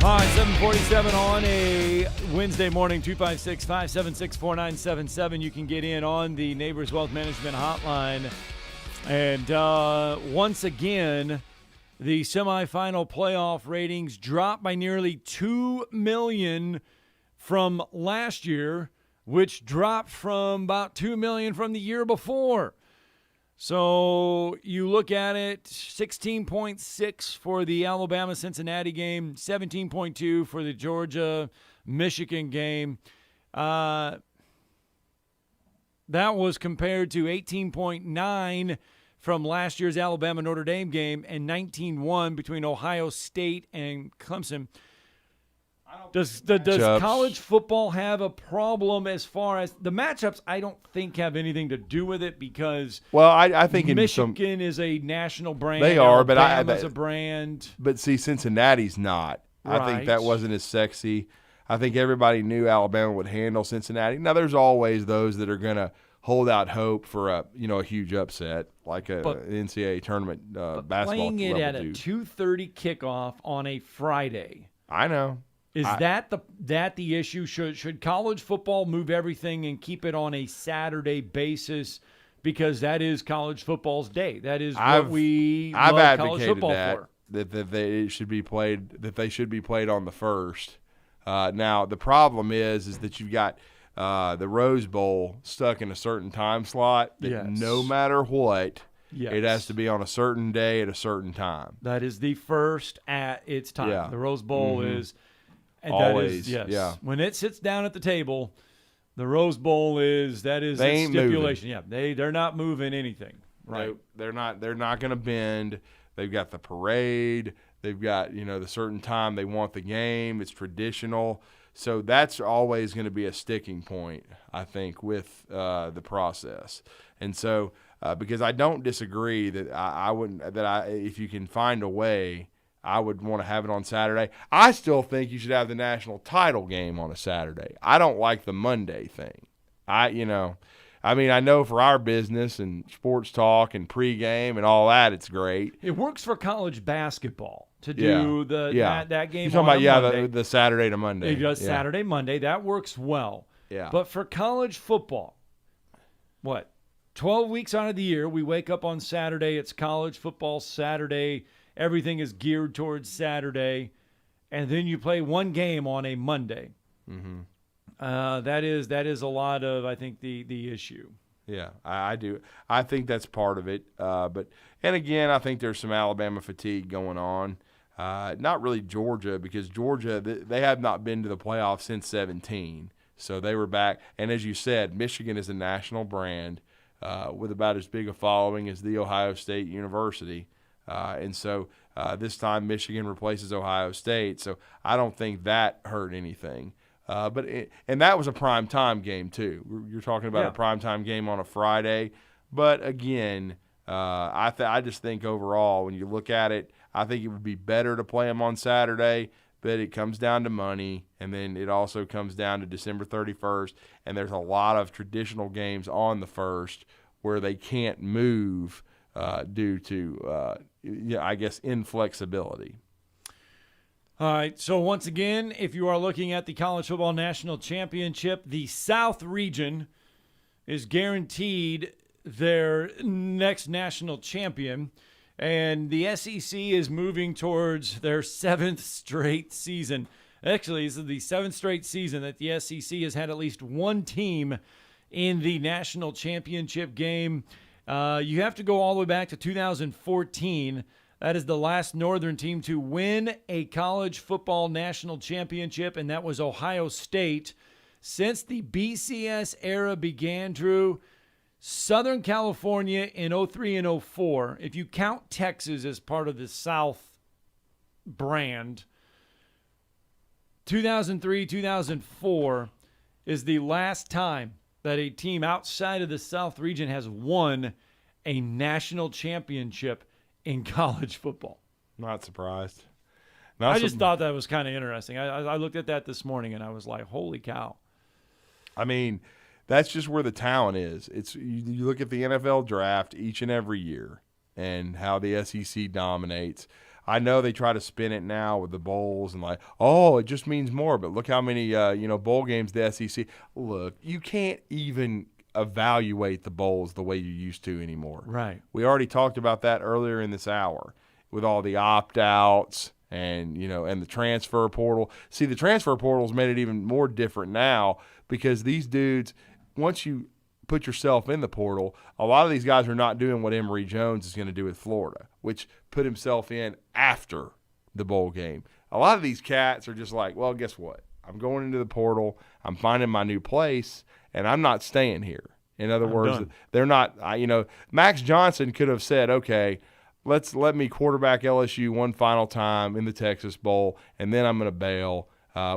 All right, 7:47 on a Wednesday morning, 256-576-4977. You can get in on the Neighbors Wealth Management Hotline. And once again, the semifinal playoff ratings dropped by nearly 2 million from last year, which dropped from about 2 million from the year before. So you look at it, 16.6 for the Alabama-Cincinnati game, 17.2 for the Georgia-Michigan game. That was compared to 18.9 from last year's Alabama-Notre Dame game and 19.1 between Ohio State and Clemson. Does college football have a problem as far as the matchups? I don't think have anything to do with it because I think Michigan is a national brand. They are, Alabama's a brand. But see, Cincinnati's not. Right. I think that wasn't as sexy. I think everybody knew Alabama would handle Cincinnati. Now, there's always those that are going to hold out hope for a huge upset like an NCAA tournament basketball. Playing it at a dude. 2:30 kickoff on a Friday. I know. Is that the issue? Should college football move everything and keep it on a Saturday basis because that is college football's day? That is what we love college football for. That they should be played on the first. Now the problem is that you've got the Rose Bowl stuck in a certain time slot that no matter what, it has to be on a certain day at a certain time. That is the first at its time. Yeah. The Rose Bowl is. And always, that is, yeah. When it sits down at the table, the Rose Bowl is its stipulation. Moving. Yeah, they're not moving anything. Right. No, they're not going to bend. They've got the parade. They've got the certain time they want the game. It's traditional. So that's always going to be a sticking point, I think, with the process. And so because I don't disagree that if you can find a way, I would want to have it on Saturday. I still think you should have the national title game on a Saturday. I don't like the Monday thing. I know for our business and sports talk and pregame and all that, it's great. It works for college basketball to do that game. You're talking about Monday. the Saturday to Monday. It does Saturday, Monday. That works well. Yeah. But for college football, 12 weeks out of the year, we wake up on Saturday. It's college football Saturday. Everything is geared towards Saturday, and then you play one game on a Monday. Mm-hmm. That is a lot of, I think, the issue. Yeah, I do. I think that's part of it. And again, I think there's some Alabama fatigue going on. Not really Georgia, because Georgia, they have not been to the playoffs since 2017. So they were back. And as you said, Michigan is a national brand with about as big a following as The Ohio State University. And so this time Michigan replaces Ohio State. So I don't think that hurt anything. And that was a primetime game too. You're talking about a primetime game on a Friday. But again, I just think overall, when you look at it, I think it would be better to play them on Saturday. But it comes down to money, and then it also comes down to December 31st. And there's a lot of traditional games on the 1st where they can't move due to, I guess, inflexibility. All right, so once again, if you are looking at the College Football National Championship, the South region is guaranteed their next national champion, and the SEC is moving towards their 7th straight season. Actually, this is the 7th straight season that the SEC has had at least one team in the national championship game. You have to go all the way back to 2014. That is the last Northern team to win a college football national championship, and that was Ohio State. Since the BCS era began, Drew, Southern California in 03 and 04, if you count Texas as part of the South brand, 2003, 2004, is the last time that a team outside of the South region has won a national championship in college football. Not surprised. I just thought that was kind of interesting. I looked at that this morning and I was like, holy cow. I mean, that's just where the talent is. It's you look at the NFL draft each and every year and how the SEC dominates. I know they try to spin it now with the bowls and like, oh, it just means more. But look how many bowl games the SEC. Look, you can't even evaluate the bowls the way you used to anymore. Right. We already talked about that earlier in this hour with all the opt-outs and the transfer portal. See, the transfer portal's made it even more different now because these dudes, once you put yourself in the portal, a lot of these guys are not doing what Emory Jones is going to do with Florida, which put himself in after the bowl game. A lot of these cats are just like, well, guess what? I'm going into the portal. I'm finding my new place, and I'm not staying here. In other words, they're not Max Johnson could have said, okay, let me quarterback LSU one final time in the Texas Bowl, and then I'm going to bail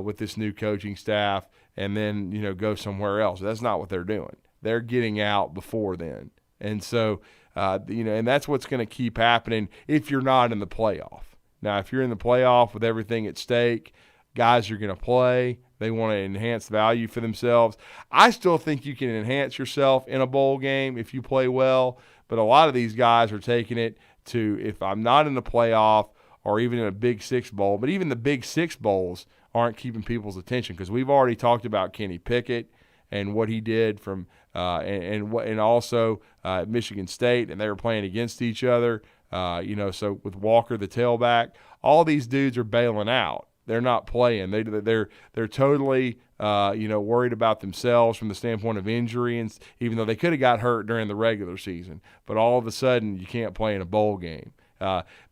with this new coaching staff and then, go somewhere else. That's not what they're doing. They're getting out before then. And so, and that's what's going to keep happening if you're not in the playoff. Now, if you're in the playoff with everything at stake, guys are going to play. They want to enhance value for themselves. I still think you can enhance yourself in a bowl game if you play well, but a lot of these guys are taking it to, if I'm not in the playoff or even in a Big Six bowl, but even the Big Six bowls aren't keeping people's attention because we've already talked about Kenny Pickett and what he did from and also Michigan State, and they were playing against each other. So with Walker, the tailback, all these dudes are bailing out. They're not playing. They're totally worried about themselves from the standpoint of injury, and even though they could have got hurt during the regular season, but all of a sudden you can't play in a bowl game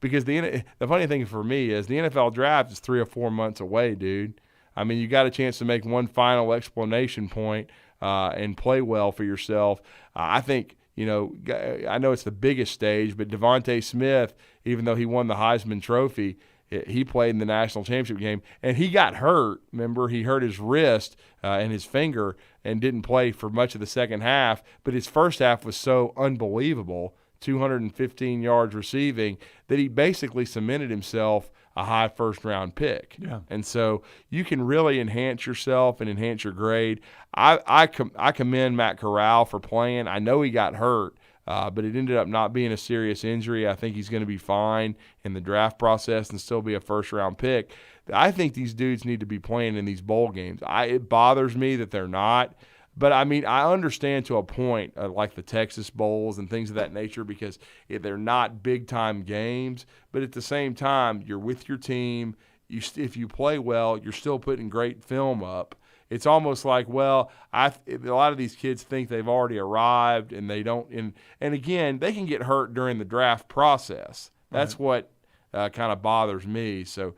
because the funny thing for me is the NFL draft is 3 or 4 months away, dude. I mean, you got a chance to make one final explanation point and play well for yourself. I think. I know it's the biggest stage, but Devontae Smith, even though he won the Heisman Trophy, he played in the national championship game, and he got hurt. Remember, he hurt his wrist and his finger and didn't play for much of the second half, but his first half was so unbelievable, 215 yards receiving, that he basically cemented himself a high first-round pick. Yeah. And so you can really enhance yourself and enhance your grade. I commend Matt Corral for playing. I know he got hurt, but it ended up not being a serious injury. I think he's going to be fine in the draft process and still be a first-round pick. I think these dudes need to be playing in these bowl games. It bothers me that they're not. But, I mean, I understand to a point, like the Texas Bowls and things of that nature, because they're not big-time games. But at the same time, you're with your team. If you play well, you're still putting great film up. It's almost like, well, a lot of these kids think they've already arrived, and they don't. And again, they can get hurt during the draft process. That's what kind of bothers me. So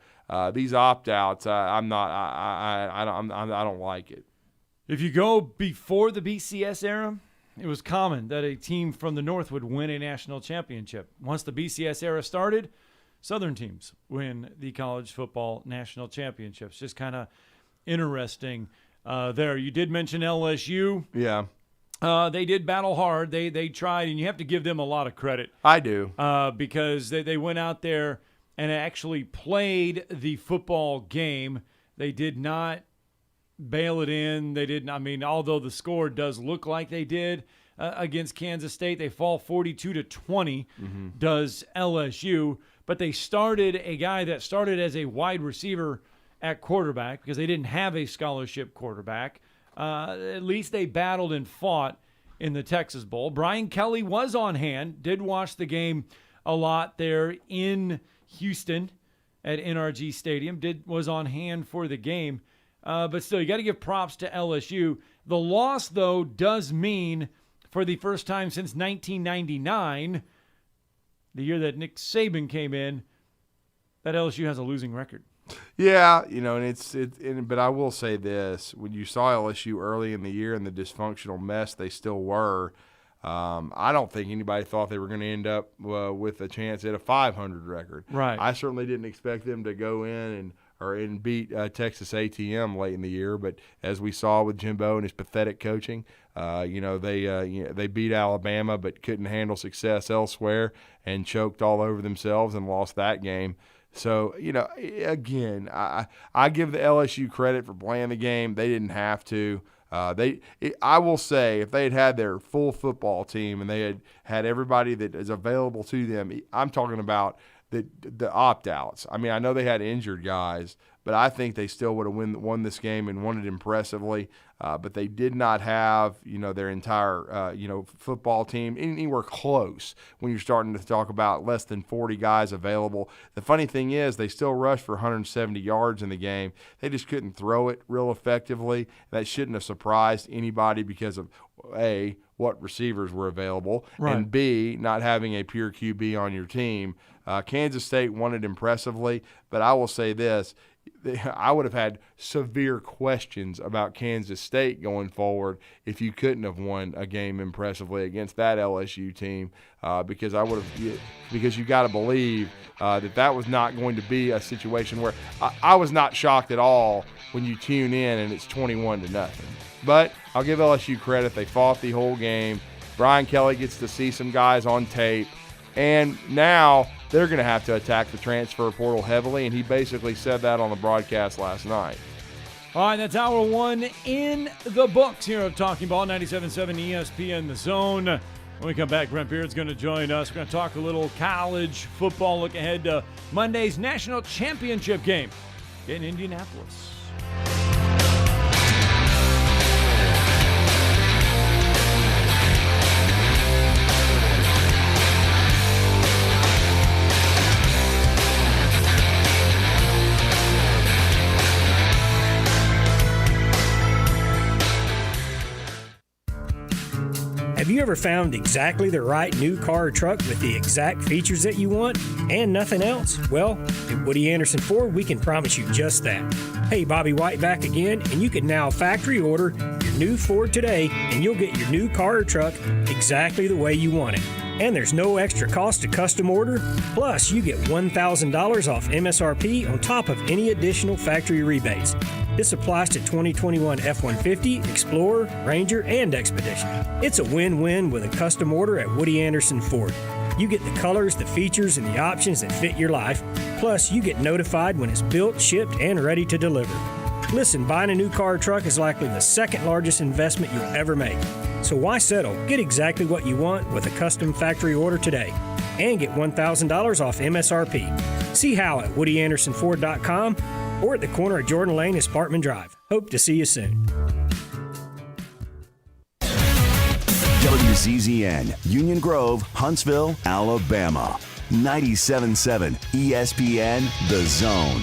these opt-outs, I don't like it. If you go before the BCS era, it was common that a team from the North would win a national championship. Once the BCS era started, Southern teams win the college football national championships. Just kind of interesting there. You did mention LSU. Yeah. They did battle hard. They tried, and you have to give them a lot of credit. I do. Because they went out there and actually played the football game. They did not bail it in. They didn't. I mean, although the score does look like they did against Kansas State, they fall 42-20. Does LSU? But they started a guy that started as a wide receiver at quarterback because they didn't have a scholarship quarterback. At least they battled and fought in the Texas Bowl. Brian Kelly was on hand. Did watch the game a lot there in Houston at NRG Stadium. Was on hand for the game. But still, you got to give props to LSU. The loss, though, does mean for the first time since 1999, the year that Nick Saban came in, that LSU has a losing record. Yeah, but I will say this: when you saw LSU early in the year and the dysfunctional mess they still were, I don't think anybody thought they were going to end up with a chance at a 500 record. Right. I certainly didn't expect them to go in and and beat Texas A&M late in the year. But as we saw with Jimbo and his pathetic coaching, they beat Alabama but couldn't handle success elsewhere and choked all over themselves and lost that game. So, again, I give the LSU credit for playing the game. They didn't have to. I will say, if they had their full football team and they had everybody that is available to them, I'm talking about the opt-outs. I mean, I know they had injured guys, but I think they still would have won this game and won it impressively. But they did not have, their entire, football team anywhere close when you're starting to talk about less than 40 guys available. The funny thing is they still rushed for 170 yards in the game. They just couldn't throw it real effectively. That shouldn't have surprised anybody because of, A, what receivers were available, right, and B, not having a pure QB on your team. Kansas State won it impressively, but I will say this. I would have had severe questions about Kansas State going forward if you couldn't have won a game impressively against that LSU team, because you got to believe that was not going to be a situation where I was not shocked at all when you tune in and it's 21-0. But I'll give LSU credit. They fought the whole game. Brian Kelly gets to see some guys on tape. And now they're going to have to attack the transfer portal heavily, and he basically said that on the broadcast last night. All right, that's hour one in the books here of Talking Ball, 97.7 ESPN The Zone. When we come back, Brent Beard's going to join us. We're going to talk a little college football, look ahead to Monday's national championship game in Indianapolis. Have you ever found exactly the right new car or truck with the exact features that you want and nothing else? Well, at Woody Anderson Ford, we can promise you just that. Hey, Bobby White back again, and you can now factory order your new Ford today, and you'll get your new car or truck exactly the way you want it. And there's no extra cost to custom order. Plus, you get $1,000 off MSRP on top of any additional factory rebates. This applies to 2021 F-150, Explorer, Ranger, and Expedition. It's a win-win with a custom order at Woody Anderson Ford. You get the colors, the features, and the options that fit your life. Plus, you get notified when it's built, shipped, and ready to deliver. Listen, buying a new car or truck is likely the second largest investment you'll ever make. So why settle? Get exactly what you want with a custom factory order today. And get $1,000 off MSRP. See how at WoodyAndersonFord.com or at the corner of Jordan Lane and Sparkman Drive. Hope to see you soon. WZZN, Union Grove, Huntsville, Alabama. 97.7 ESPN The Zone.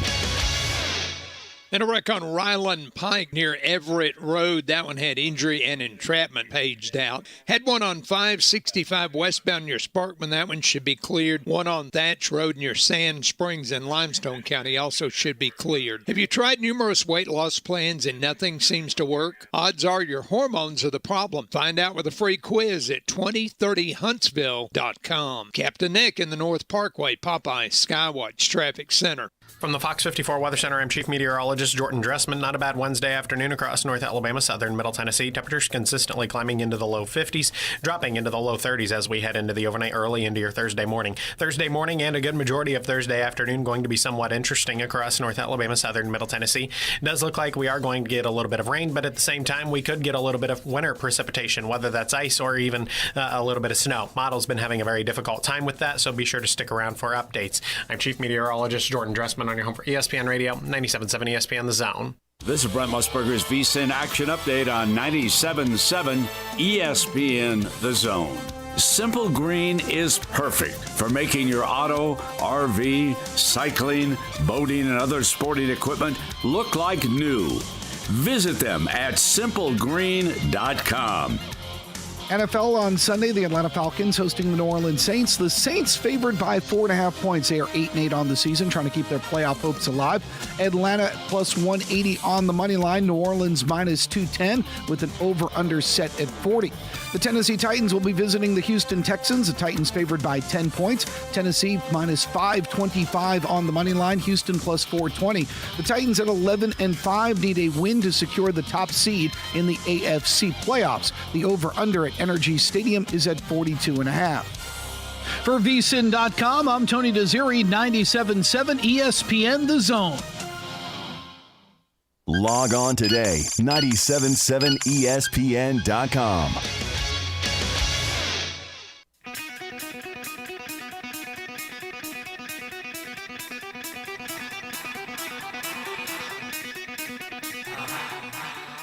And a wreck on Ryland Pike near Everett Road. That one had injury and entrapment paged out. Had one on 565 westbound near Sparkman. That one should be cleared. One on Thatch Road near Sand Springs in Limestone County also should be cleared. Have you tried numerous weight loss plans and nothing seems to work? Odds are your hormones are the problem. Find out with a free quiz at 2030huntsville.com. Captain Nick in the North Parkway, Popeye Skywatch Traffic Center. From the Fox 54 Weather Center, I'm Chief Meteorologist Jordan Dressman. Not a bad Wednesday afternoon across North Alabama, southern Middle Tennessee. Temperatures consistently climbing into the low 50s, dropping into the low 30s as we head into the overnight early into your Thursday morning. Thursday morning and a good majority of Thursday afternoon going to be somewhat interesting across North Alabama, southern Middle Tennessee. It does look like we are going to get a little bit of rain, but at the same time, we could get a little bit of winter precipitation, whether that's ice or even a little bit of snow. Model's been having a very difficult time with that, so be sure to stick around for updates. I'm Chief Meteorologist Jordan Dressman on your home for ESPN Radio, 97.7 ESPN The Zone. This is Brent Musburger's VSiN Action Update on 97.7 ESPN The Zone. Simple Green is perfect for making your auto, RV, cycling, boating, and other sporting equipment look like new. Visit them at simplegreen.com. NFL on Sunday, the Atlanta Falcons hosting the New Orleans Saints. The Saints favored by 4.5 points. They are 8-8 on the season, trying to keep their playoff hopes alive. Atlanta plus 180 on the money line. New Orleans minus 210 with an over-under set at 40. The Tennessee Titans will be visiting the Houston Texans. The Titans favored by 10 points. Tennessee minus 525 on the money line. Houston plus 420. The Titans at 11-5 need a win to secure the top seed in the AFC playoffs. The over-under at Energy Stadium is at 42.5. For vsin.com, I'm Tony Desiri, 97.7 ESPN The Zone. Log on today, 977ESPN.com.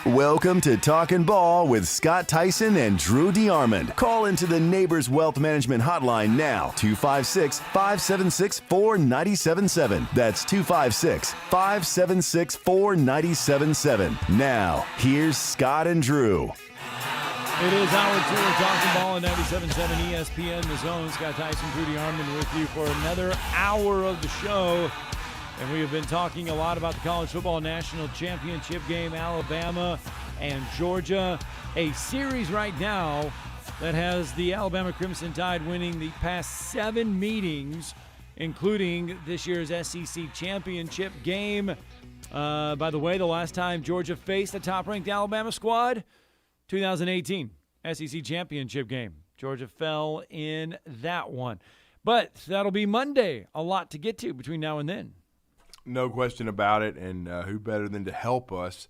Welcome to Talkin Ball with Scott Theisen and Drew DeArmond. Call into the Neighbors Wealth Management Hotline now, 256-576-4977. That's 256-576-4977. Now, here's Scott and Drew. It is hour 2 of Talkin Ball on 97.7 ESPN The Zone. Scott Theisen, Drew DeArmond with you for another hour of the show. And we have been talking a lot about the College Football National Championship game, Alabama and Georgia. A series right now that has the Alabama Crimson Tide winning the past 7 meetings, including this year's SEC Championship game. By the way, the last time Georgia faced a top-ranked Alabama squad, 2018 SEC Championship game. Georgia fell in that one. But that'll be Monday. A lot to get to between now and then. No question about it, and who better than to help us?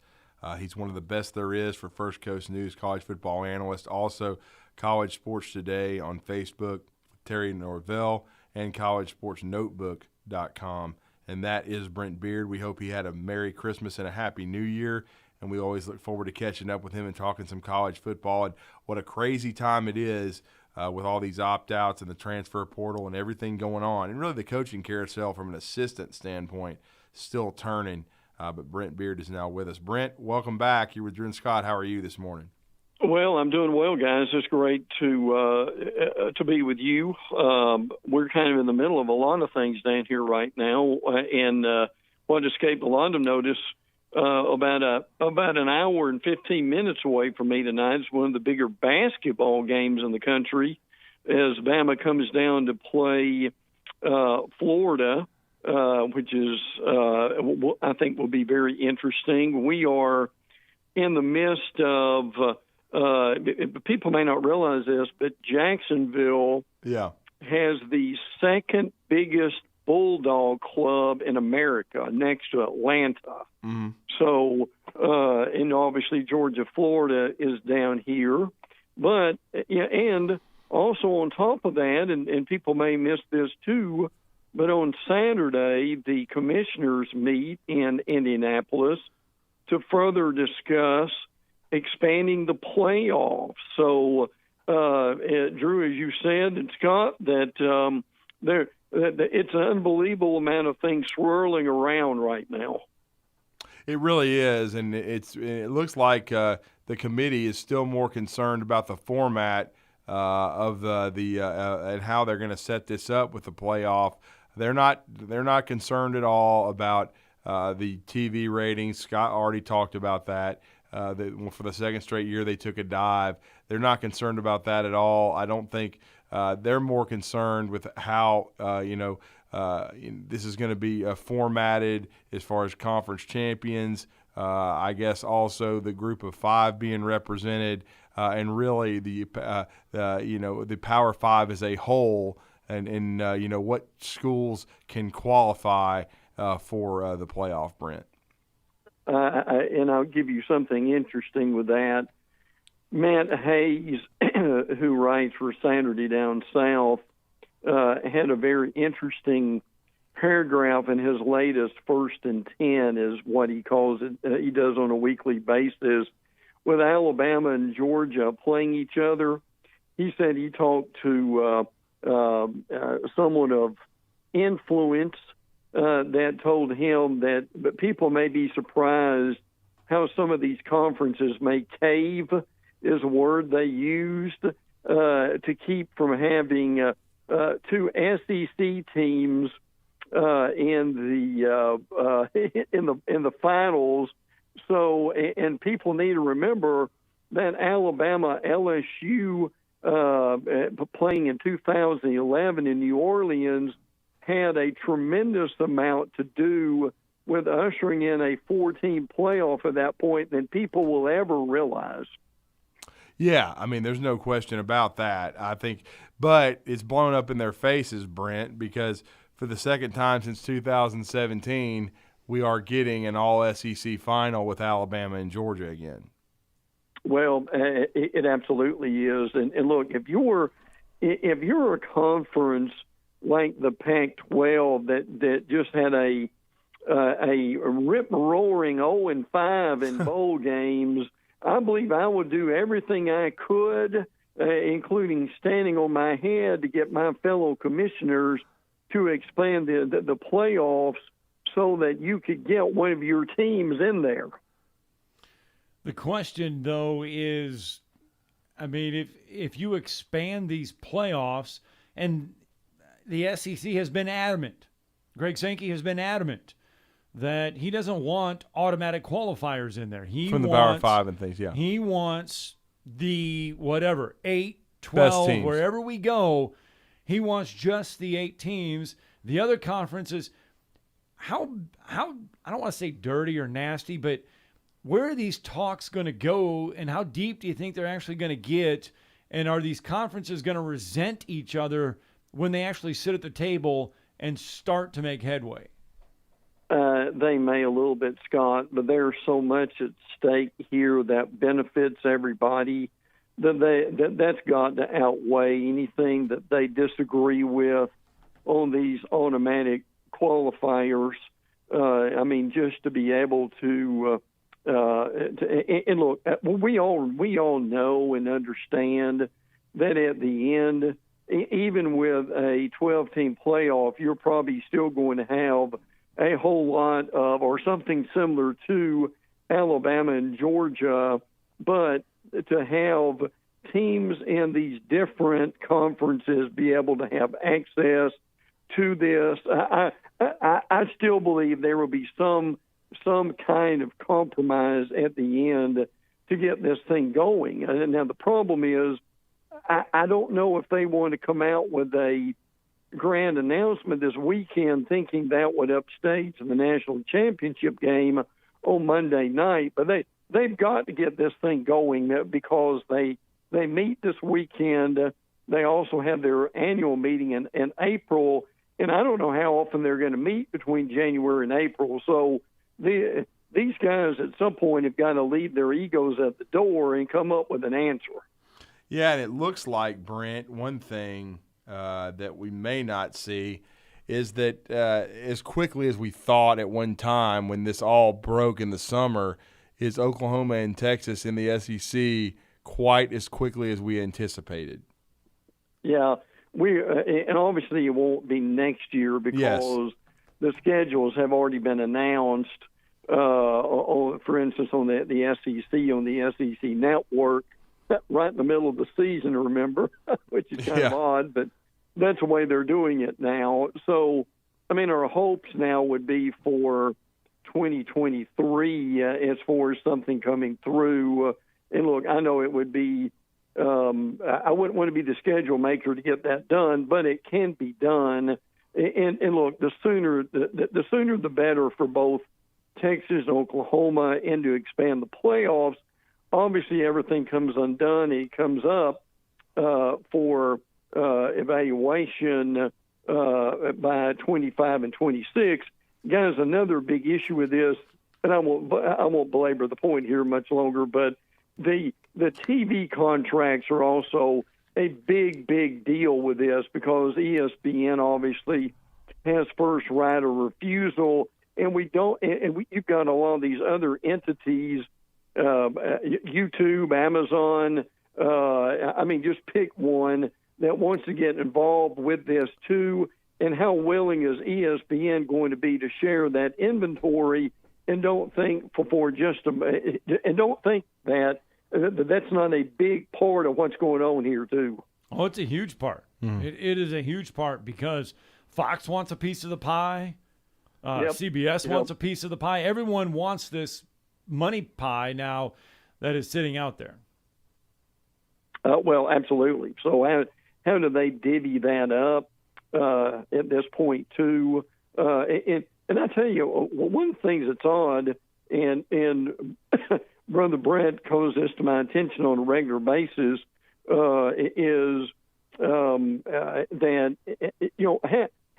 He's one of the best there is for First Coast News, college football analyst, also College Sports Today on Facebook, Terry Norvell, and collegesportsnotebook.com. And that is Brent Beard. We hope he had a Merry Christmas and a Happy New Year, and we always look forward to catching up with him and talking some college football. And what a crazy time it is with all these opt-outs and the transfer portal and everything going on. And really the coaching carousel from an assistant standpoint still turning. But Brent Beard is now with us. Brent, welcome back. You're with Drew and Scott. How are you this morning? Well, I'm doing well, guys. It's great to be with you. We're kind of in the middle of a lot of things down here right now. And what escaped a lot of notice about an hour and 15 minutes away from me tonight is one of the bigger basketball games in the country as Bama comes down to play Florida, which is I think will be very interesting. We are in the midst of people may not realize this, but Jacksonville has the second biggest Bulldog club in America next to Atlanta. Mm-hmm. So, and obviously Georgia, Florida is down here. But, and also on top of that, and people may miss this too, but on Saturday, the commissioners meet in Indianapolis to further discuss expanding the playoffs. So, Drew, as you said, and Scott, that it's an unbelievable amount of things swirling around right now. It really is, and it looks like the committee is still more concerned about the format of the and how they're going to set this up with the playoff. They're not concerned at all about the TV ratings. Scott already talked about that. For the second straight year, they took a dive. They're not concerned about that at all. I don't think they're more concerned with how this is going to be formatted as far as conference champions. I guess also the group of 5 being represented, and really the Power 5 as a whole, and what schools can qualify for the playoff. Brent. And I'll give you something interesting with that. Matt Hayes, who writes for Saturday Down South, had a very interesting paragraph in his latest 1st and 10, is what he calls it. He does on a weekly basis with Alabama and Georgia playing each other. He said he talked to someone of influence that told him that people may be surprised how some of these conferences may cave is a word they used to keep from having two SEC teams in the finals. So, and people need to remember that Alabama LSU playing in 2011 in New Orleans had a tremendous amount to do with ushering in a 4-team playoff at that point than people will ever realize. Yeah, I mean, there's no question about that, I think. But it's blown up in their faces, Brent, because for the second time since 2017, we are getting an all-SEC final with Alabama and Georgia again. Well, it absolutely is. And look, if you're a conference like the Pac-12 that just had a rip-roaring 0-5 in bowl games, I believe I would do everything I could, including standing on my head, to get my fellow commissioners to expand the playoffs so that you could get one of your teams in there. The question, though, is, I mean, if you expand these playoffs, and the SEC has been adamant, Greg Sankey has been adamant that he doesn't want automatic qualifiers in there. From the Power 5 and things, yeah. He wants the 8, 12, wherever we go, he wants just the 8 teams. The other conferences, how I don't want to say dirty or nasty, but where are these talks going to go, and how deep do you think they're actually going to get? And are these conferences going to resent each other when they actually sit at the table and start to make headway? They may a little bit, Scott, but there's so much at stake here that benefits everybody that's got to outweigh anything that they disagree with on these automatic qualifiers. I mean, just to be able to and look, we all know and understand that at the end, even with a 12-team playoff, you're probably still going to have a whole lot of, or something similar to, Alabama and Georgia. But to have teams in these different conferences be able to have access to this, I still believe there will be some kind of compromise at the end to get this thing going. And now the problem is, I don't know if they want to come out with a grand announcement this weekend thinking that would upstage the national championship game on Monday night, but they've got to get this thing going because they meet this weekend. They also have their annual meeting in April, and I don't know how often they're going to meet between January and April. So these guys at some point have got to leave their egos at the door and come up with an answer. Yeah, and it looks like, Brent, one thing that we may not see is that as quickly as we thought at one time when this all broke in the summer, is Oklahoma and Texas in the SEC quite as quickly as we anticipated. Yeah, and obviously it won't be next year because the schedules have already been announced. For instance, on the SEC, on the SEC network, right in the middle of the season, remember, which is kind of odd, but that's the way they're doing it now. So, I mean, our hopes now would be for 2023 as far as something coming through. And look, I know it would be, I wouldn't want to be the schedule maker to get that done, but it can be done. And look, the sooner the better for both Texas and Oklahoma, and to expand the playoffs. Obviously, everything comes undone. It comes up for evaluation by 25 and 26. Guys, another big issue with this, and I won't belabor the point here much longer, but the TV contracts are also a big deal with this because ESPN obviously has first right of refusal, and you've got a lot of these other entities. YouTube, Amazon, I mean, just pick one that wants to get involved with this too. And how willing is ESPN going to be to share that inventory? And don't think that that's not a big part of what's going on here, too. Oh, it's a huge part. It is a huge part because Fox wants a piece of the pie. CBS wants a piece of the pie. Everyone wants this money pie now that is sitting out there. Well, absolutely. So how do they divvy that up at this point, too? And I tell you, one of the things that's odd, and Brother Brett calls this to my attention on a regular basis, is that,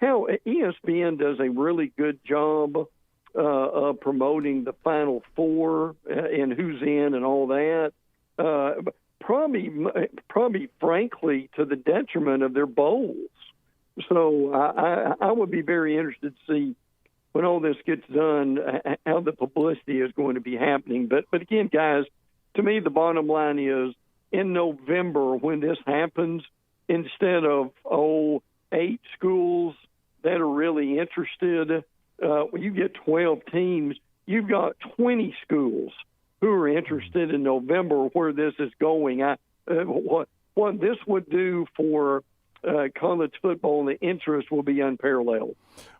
how ESPN does a really good job of promoting the Final Four and who's in and all that. Probably, frankly, to the detriment of their bowls. So I would be very interested to see when all this gets done how the publicity is going to be happening. But again, guys, to me, the bottom line is in November when this happens, instead of 8 schools that are really interested, when you get 12 teams, you've got 20 schools who are interested in November where this is going. What this would do for college football, the interest will be unparalleled.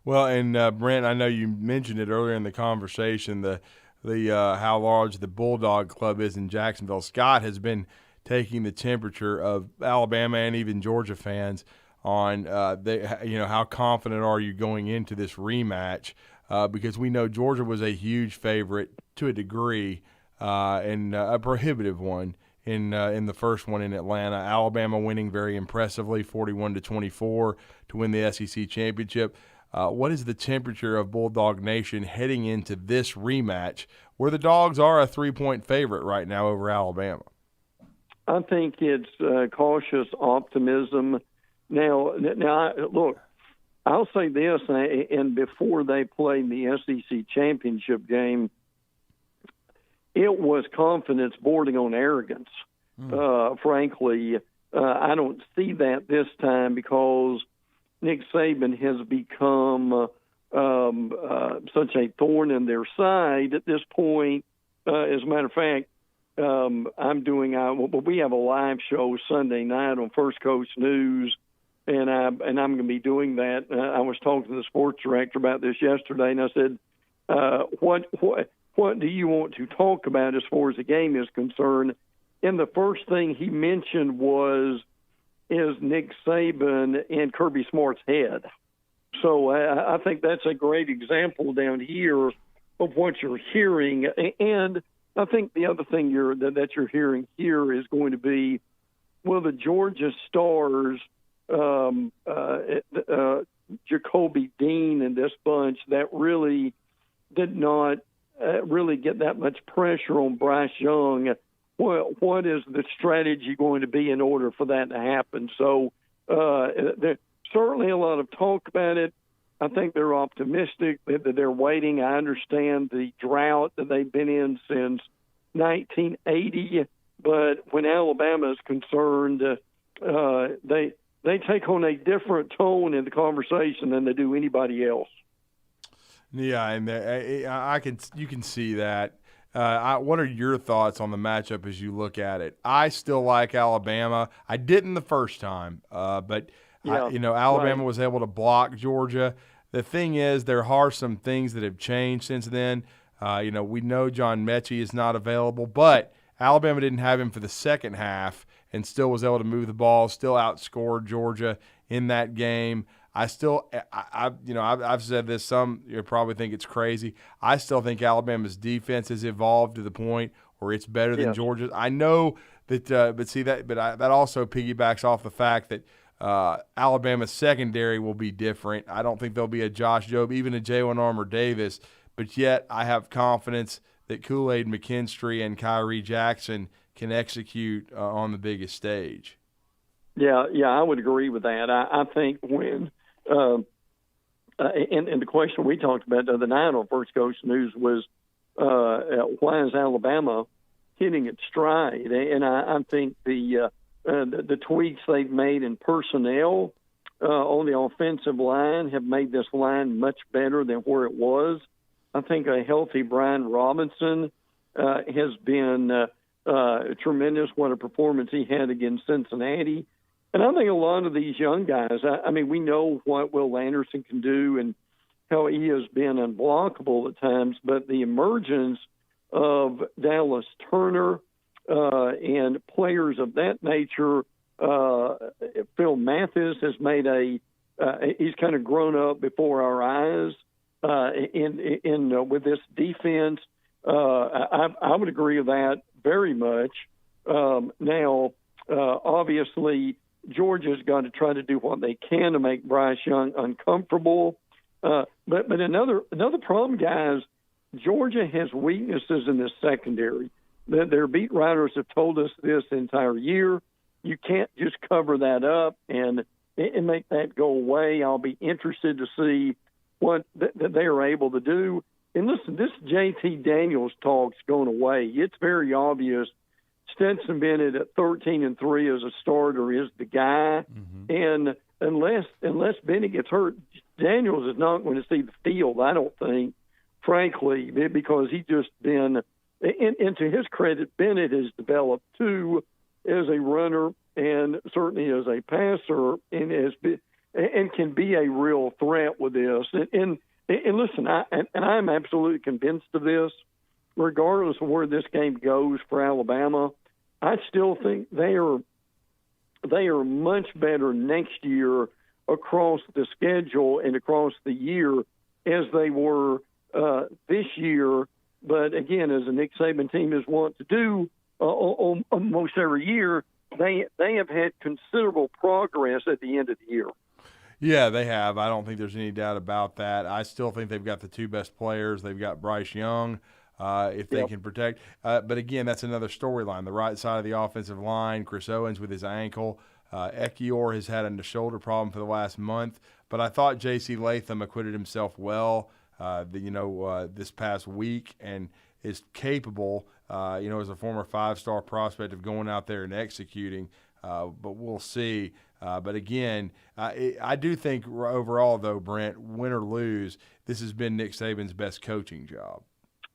Well, and Brent, I know you mentioned it earlier in the conversation, the how large the Bulldog Club is in Jacksonville. Scott has been taking the temperature of Alabama and even Georgia fans on how confident are you going into this rematch, because we know Georgia was a huge favorite to a degree and a prohibitive one in the first one in Atlanta. Alabama winning very impressively, 41-24 to win the SEC championship. What is the temperature of Bulldog Nation heading into this rematch where the Dogs are a 3-point favorite right now over Alabama? I think it's cautious optimism. Now, look, I'll say this, and before they played the SEC championship game, it was confidence bordering on arrogance. Frankly, I don't see that this time because Nick Saban has become such a thorn in their side at this point. As a matter of fact, we have a live show Sunday night on First Coast News, and I'm going to be doing that. I was talking to the sports director about this yesterday, and I said, what do you want to talk about as far as the game is concerned? And the first thing he mentioned is Nick Saban and Kirby Smart's head. So I think that's a great example down here of what you're hearing. And I think the other thing that you're hearing here is going to be, will the Georgia Stars, Jacoby Dean and this bunch that really did not really get that much pressure on Bryce Young, what is the strategy going to be in order for that to happen? So there's certainly a lot of talk about it. I think they're optimistic that they're waiting. I understand the drought that they've been in since 1980, but when Alabama is concerned, they take on a different tone in the conversation than they do anybody else. Yeah, and you can see that. What are your thoughts on the matchup as you look at it? I still like Alabama. I didn't the first time, but Alabama was able to block Georgia. The thing is, there are some things that have changed since then. We know John Mechie is not available, but Alabama didn't have him for the second half and still was able to move the ball, still outscored Georgia in that game. I've said this, some you probably think it's crazy. I still think Alabama's defense has evolved to the point where it's better than Georgia's. I know that, that also piggybacks off the fact that Alabama's secondary will be different. I don't think there'll be a Josh Jobe, even a Jalen Armour-Davis, but yet I have confidence that Kool-Aid McKinstry and Kyrie Jackson can execute on the biggest stage. Yeah, I would agree with that. I think when and the question we talked about the other night on First Coast News was why is Alabama hitting its stride? And I think the tweaks they've made in personnel on the offensive line have made this line much better than where it was. I think a healthy Brian Robinson has been tremendous. What a performance he had against Cincinnati. And I think a lot of these young guys, I mean, we know what Will Anderson can do and how he has been unblockable at times, but the emergence of Dallas Turner and players of that nature, Phil Mathis has made he's kind of grown up before our eyes with this defense. I would agree with that very much. Now, obviously, Georgia's got to try to do what they can to make Bryce Young uncomfortable. But another problem, guys, Georgia has weaknesses in this secondary. Their beat writers have told us this the entire year. You can't just cover that up and make that go away. I'll be interested to see what they are able to do. And listen, this J.T. Daniels talk's going away. It's very obvious Stetson Bennett at 13-3 as a starter is the guy. And unless Bennett gets hurt, Daniels is not going to see the field, I don't think, frankly, because he's just been – and to his credit, Bennett has developed, too, as a runner and certainly as a passer and can be a real threat with this. And listen, I'm absolutely convinced of this. Regardless of where this game goes for Alabama, I still think they are much better next year across the schedule and across the year as they were this year. But again, as the Nick Saban team is wont to do almost every year, they have had considerable progress at the end of the year. Yeah, they have. I don't think there's any doubt about that. I still think they've got the two best players. They've got Bryce Young. If they can protect. But again, that's another storyline. The right side of the offensive line, Chris Owens with his ankle. Ekiyor has had a shoulder problem for the last month. But I thought J.C. Latham acquitted himself well, this past week and is capable, as a former five-star prospect of going out there and executing. But we'll see. But again, I do think overall, though, Brent, win or lose, this has been Nick Saban's best coaching job.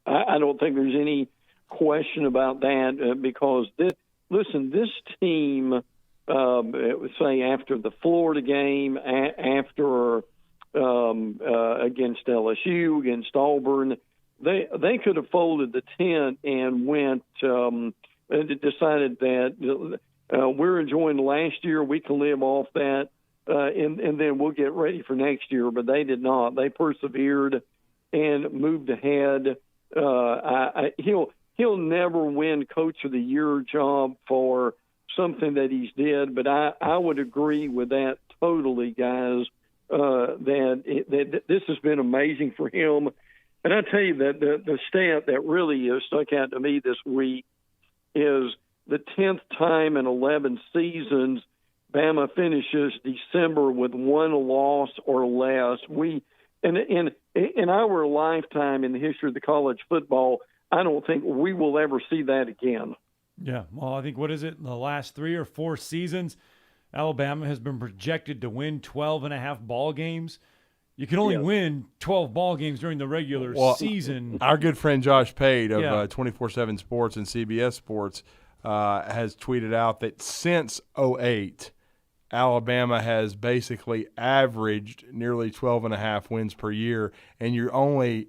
I don't think there's any question about that because this team, say after the Florida game, after against LSU, against Auburn, they could have folded the tent and went and decided that we're enjoying last year, we can live off that, and then we'll get ready for next year. But they did not. They persevered and moved ahead. He'll never win Coach of the Year job for something that he's did, but I would agree with that totally, guys. That this has been amazing for him, and I tell you that the stat that really stuck out to me this week is the 10th time in 11 seasons Bama finishes December with one loss or less. In our lifetime in the history of the college football, I don't think we will ever see that again. Yeah, well, I think, what is it, in the last 3 or 4 seasons, Alabama has been projected to win 12.5 ball games. You can only win 12 ball games during the regular season. Our good friend Josh Pate of 24/7 Sports and CBS Sports has tweeted out that since 2008, Alabama has basically averaged nearly 12.5 wins per year, and you're only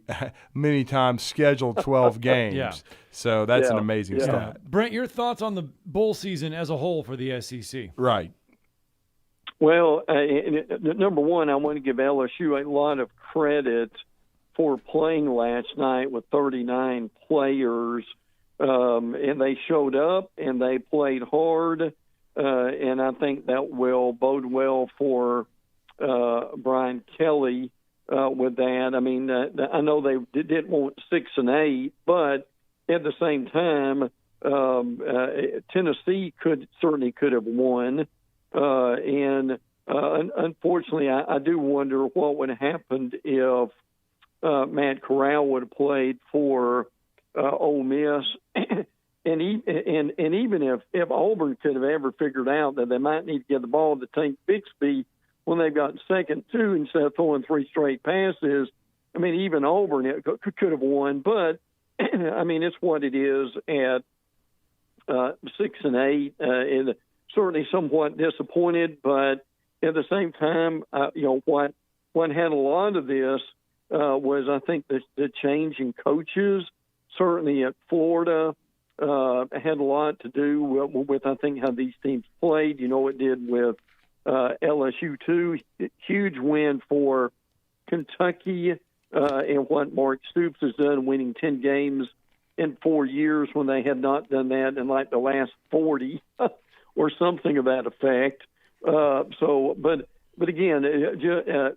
many times scheduled 12 games. So that's an amazing stat. Brent, your thoughts on the bowl season as a whole for the SEC? Right. Well, number one, I want to give LSU a lot of credit for playing last night with 39 players, and they showed up and they played hard. And I think that will bode well for Brian Kelly with that. I mean, I know they didn't want 6 and 8, but at the same time, Tennessee could have won. And unfortunately, I do wonder what would have happened if Matt Corral would have played for Ole Miss. And even if Auburn could have ever figured out that they might need to get the ball to Tank Bixby when they've got 2nd 2 instead of throwing 3 straight passes, I mean, even Auburn could have won. But, I mean, it's what it is at 6-8, and certainly somewhat disappointed. But at the same time, what had a lot of this was, I think, the change in coaches. Certainly at Florida, had a lot to do with I think how these teams played. It did with LSU too. Huge win for Kentucky, and what Mark Stoops has done, winning 10 games in 4 years when they had not done that in like the last 40 or something of that effect. But again,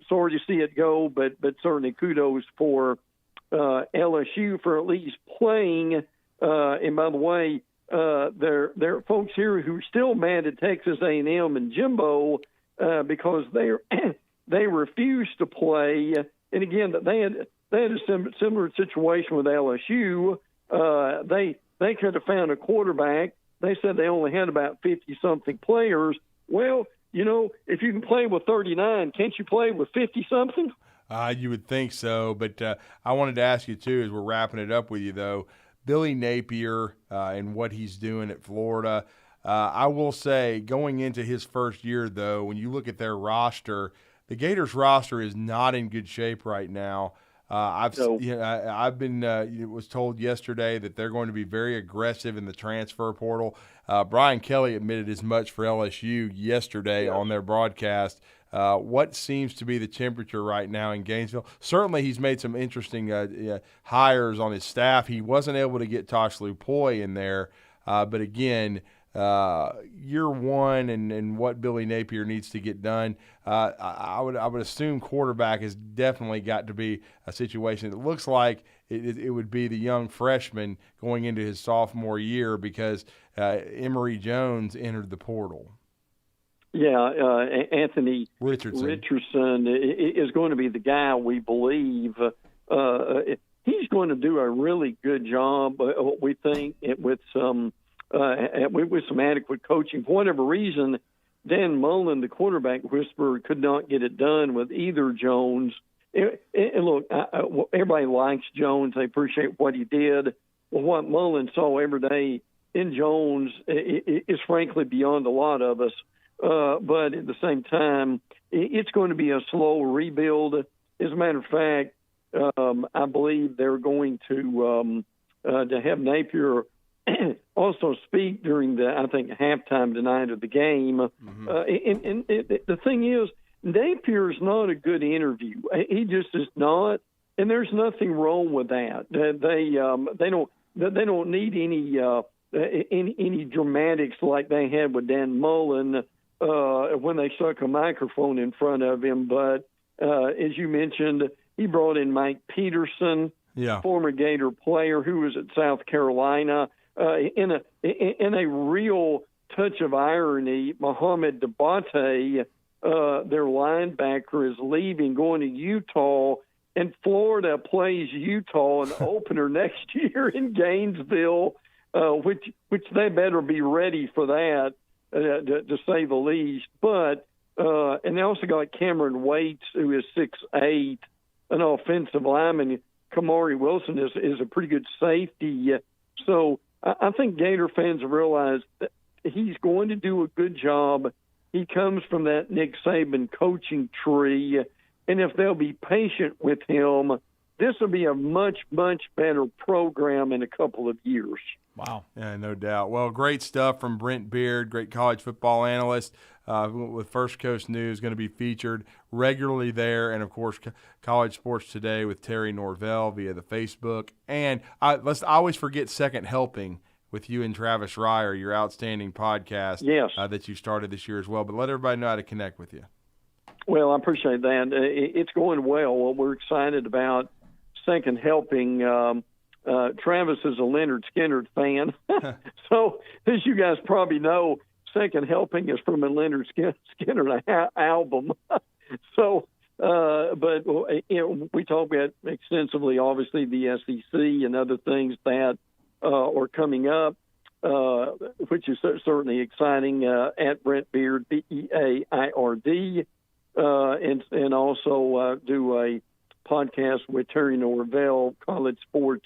sorry to see it go, but certainly kudos for LSU for at least playing. And by the way, there are folks here who are still mad at Texas A&M and Jimbo because they refused to play. And again, they had a similar situation with LSU. They could have found a quarterback. They said they only had about 50-something players. Well, if you can play with 39, can't you play with 50-something? You would think so, but I wanted to ask you, too, as we're wrapping it up with you, though, Billy Napier and what he's doing at Florida. I will say, going into his first year, though, when you look at their roster, the Gators roster is not in good shape right now. I've been was told yesterday that they're going to be very aggressive in the transfer portal. Brian Kelly admitted as much for LSU yesterday on their broadcast. What seems to be the temperature right now in Gainesville? Certainly, he's made some interesting hires on his staff. He wasn't able to get Tosh Lupoi in there, but again, year one and what Billy Napier needs to get done, I would assume quarterback has definitely got to be a situation. It looks like it would be the young freshman going into his sophomore year because Emory Jones entered the portal. Yeah, Anthony Richardson is going to be the guy, we believe. He's going to do a really good job, we think, with some adequate coaching. For whatever reason, Dan Mullen, the quarterback whisperer, could not get it done with either Jones. And look, everybody likes Jones. They appreciate what he did. Well, what Mullen saw every day in Jones is frankly beyond a lot of us. But at the same time, it's going to be a slow rebuild. As a matter of fact, I believe they're going to have Napier also speak during the halftime tonight of the game. Mm-hmm. And the thing is, Napier's not a good interview. He just is not, and there's nothing wrong with that. They don't need any dramatics like they had with Dan Mullen when they stuck a microphone in front of him. But as you mentioned, he brought in Mike Peterson, former Gator player who was at South Carolina. In a real touch of irony, Mohamed Diabate, their linebacker, is leaving, going to Utah, and Florida plays Utah in the opener next year in Gainesville, which they better be ready for that, to say the least. But and they also got Cameron Waits, who is 6'8", an offensive lineman. Kamari Wilson is a pretty good safety. So I think Gator fans have realized that he's going to do a good job. He comes from that Nick Saban coaching tree, and if they'll be patient with him, this will be a much, much better program in a couple of years. Wow. Yeah, no doubt. Well, great stuff from Brent Beard, great college football analyst with First Coast News, going to be featured regularly there. And, of course, College Sports Today with Terry Norvell via the Facebook. And I always forget Second Helping with you and Travis Ryer, your outstanding podcast that you started this year as well. But let everybody know how to connect with you. Well, I appreciate that. It's going well. We're excited about Second Helping. Travis is a Leonard Skinner fan. So, as you guys probably know, Second Helping is from a Leonard Skinner album. So, but we talk about extensively, obviously, the SEC and other things that are coming up, which is certainly exciting, at Brent Beard, BEAIRD, and also do a podcast with Terry Norvell, College Sports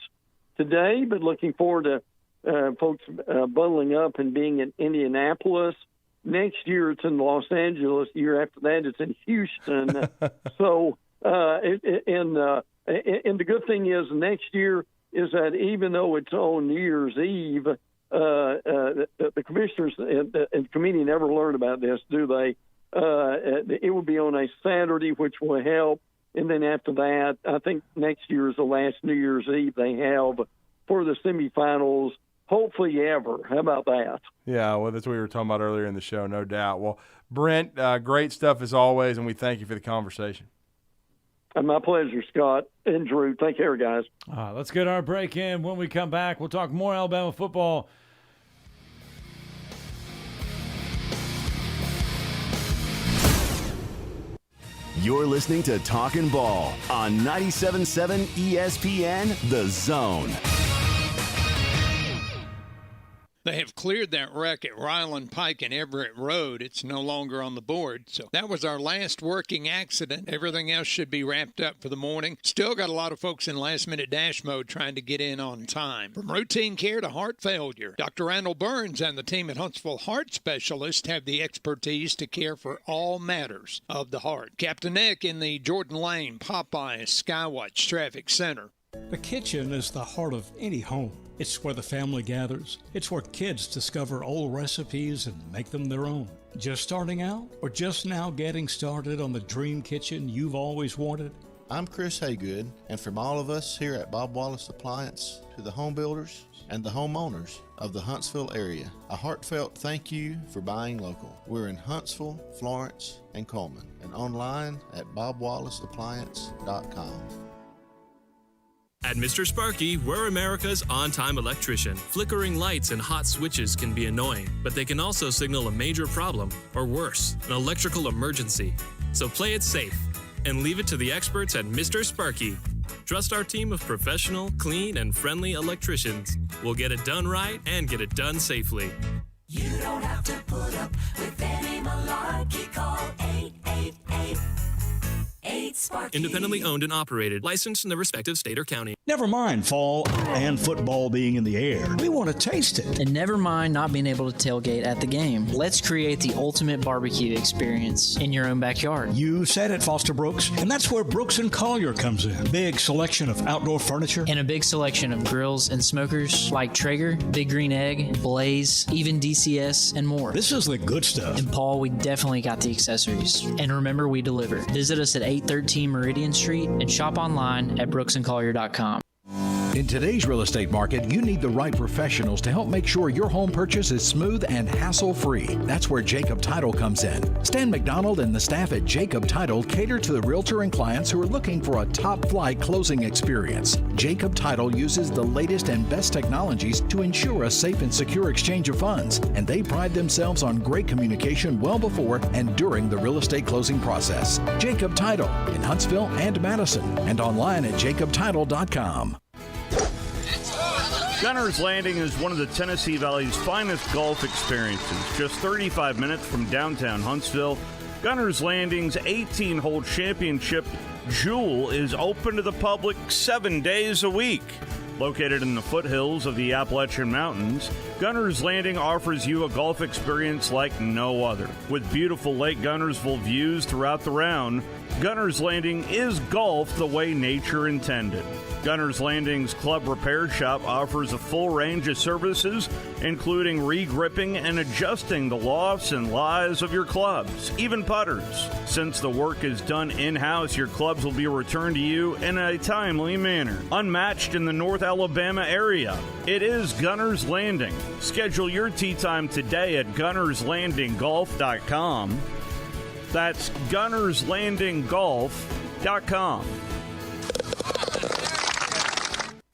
Today. But looking forward to folks bundling up and being in Indianapolis. Next year it's in Los Angeles. The year after that it's in Houston. So, and the good thing is next year is that even though it's on New Year's Eve, the commissioners and the committee never learn about this, do they? It will be on a Saturday, which will help. And then after that, I think next year is the last New Year's Eve they have for the semifinals, hopefully ever. How about that? Yeah, well, that's what we were talking about earlier in the show, no doubt. Well, Brent, great stuff as always, and we thank you for the conversation. My pleasure, Scott and Drew. Take care, guys. Let's get our break in. When we come back, we'll talk more Alabama football. You're listening to Talkin Ball on 97.7 ESPN The Zone. They have cleared that wreck at Ryland Pike and Everett Road. It's no longer on the board. So that was our last working accident. Everything else should be wrapped up for the morning. Still got a lot of folks in last-minute dash mode trying to get in on time. From routine care to heart failure, Dr. Randall Burns and the team at Huntsville Heart Specialists have the expertise to care for all matters of the heart. Captain Nick in the Jordan Lane, Popeye, Skywatch Traffic Center. The kitchen is the heart of any home. It's where the family gathers. It's where kids discover old recipes and make them their own. Just starting out or just now getting started on the dream kitchen you've always wanted? I'm Chris Haygood, and from all of us here at Bob Wallace Appliance to the home builders and the homeowners of the Huntsville area, a heartfelt thank you for buying local. We're in Huntsville, Florence, and Coleman, and online at bobwallaceappliance.com. At Mr. Sparky, we're America's on-time electrician. Flickering lights and hot switches can be annoying, but they can also signal a major problem, or worse, an electrical emergency. So play it safe and leave it to the experts at Mr. Sparky. Trust our team of professional, clean, and friendly electricians. We'll get it done right and get it done safely. You don't have to put up with any malarkey. Call 888-8-Sparky. Independently owned and operated, licensed in the respective state or county. Never mind fall and football being in the air. We want to taste it. And never mind not being able to tailgate at the game. Let's create the ultimate barbecue experience in your own backyard. You said it, Foster Brooks, and that's where Brooks & Collier comes in. Big selection of outdoor furniture. And a big selection of grills and smokers like Traeger, Big Green Egg, Blaze, even DCS, and more. This is the good stuff. And Paul, we definitely got the accessories. And remember, we deliver. Visit us at 813 Meridian Street and shop online at brooksandcollier.com. In today's real estate market, you need the right professionals to help make sure your home purchase is smooth and hassle-free. That's where Jacob Title comes in. Stan McDonald and the staff at Jacob Title cater to the realtor and clients who are looking for a top-flight closing experience. Jacob Title uses the latest and best technologies to ensure a safe and secure exchange of funds, and they pride themselves on great communication well before and during the real estate closing process. Jacob Title in Huntsville and Madison, and online at jacobtitle.com. Gunner's Landing is one of the Tennessee Valley's finest golf experiences. Just 35 minutes from downtown Huntsville, Gunner's Landing's 18-hole championship Jewel is open to the public 7 days a week. Located in the foothills of the Appalachian Mountains, Gunner's Landing offers you a golf experience like no other. With beautiful Lake Gunnersville views throughout the round, Gunner's Landing is golf the way nature intended. Gunner's Landing's Club Repair Shop offers a full range of services, including re-gripping and adjusting the lofts and lies of your clubs, even putters. Since the work is done in-house, your clubs will be returned to you in a timely manner. Unmatched in the North Alabama area, it is Gunner's Landing. Schedule your tee time today at gunnerslandinggolf.com. That's gunnerslandinggolf.com.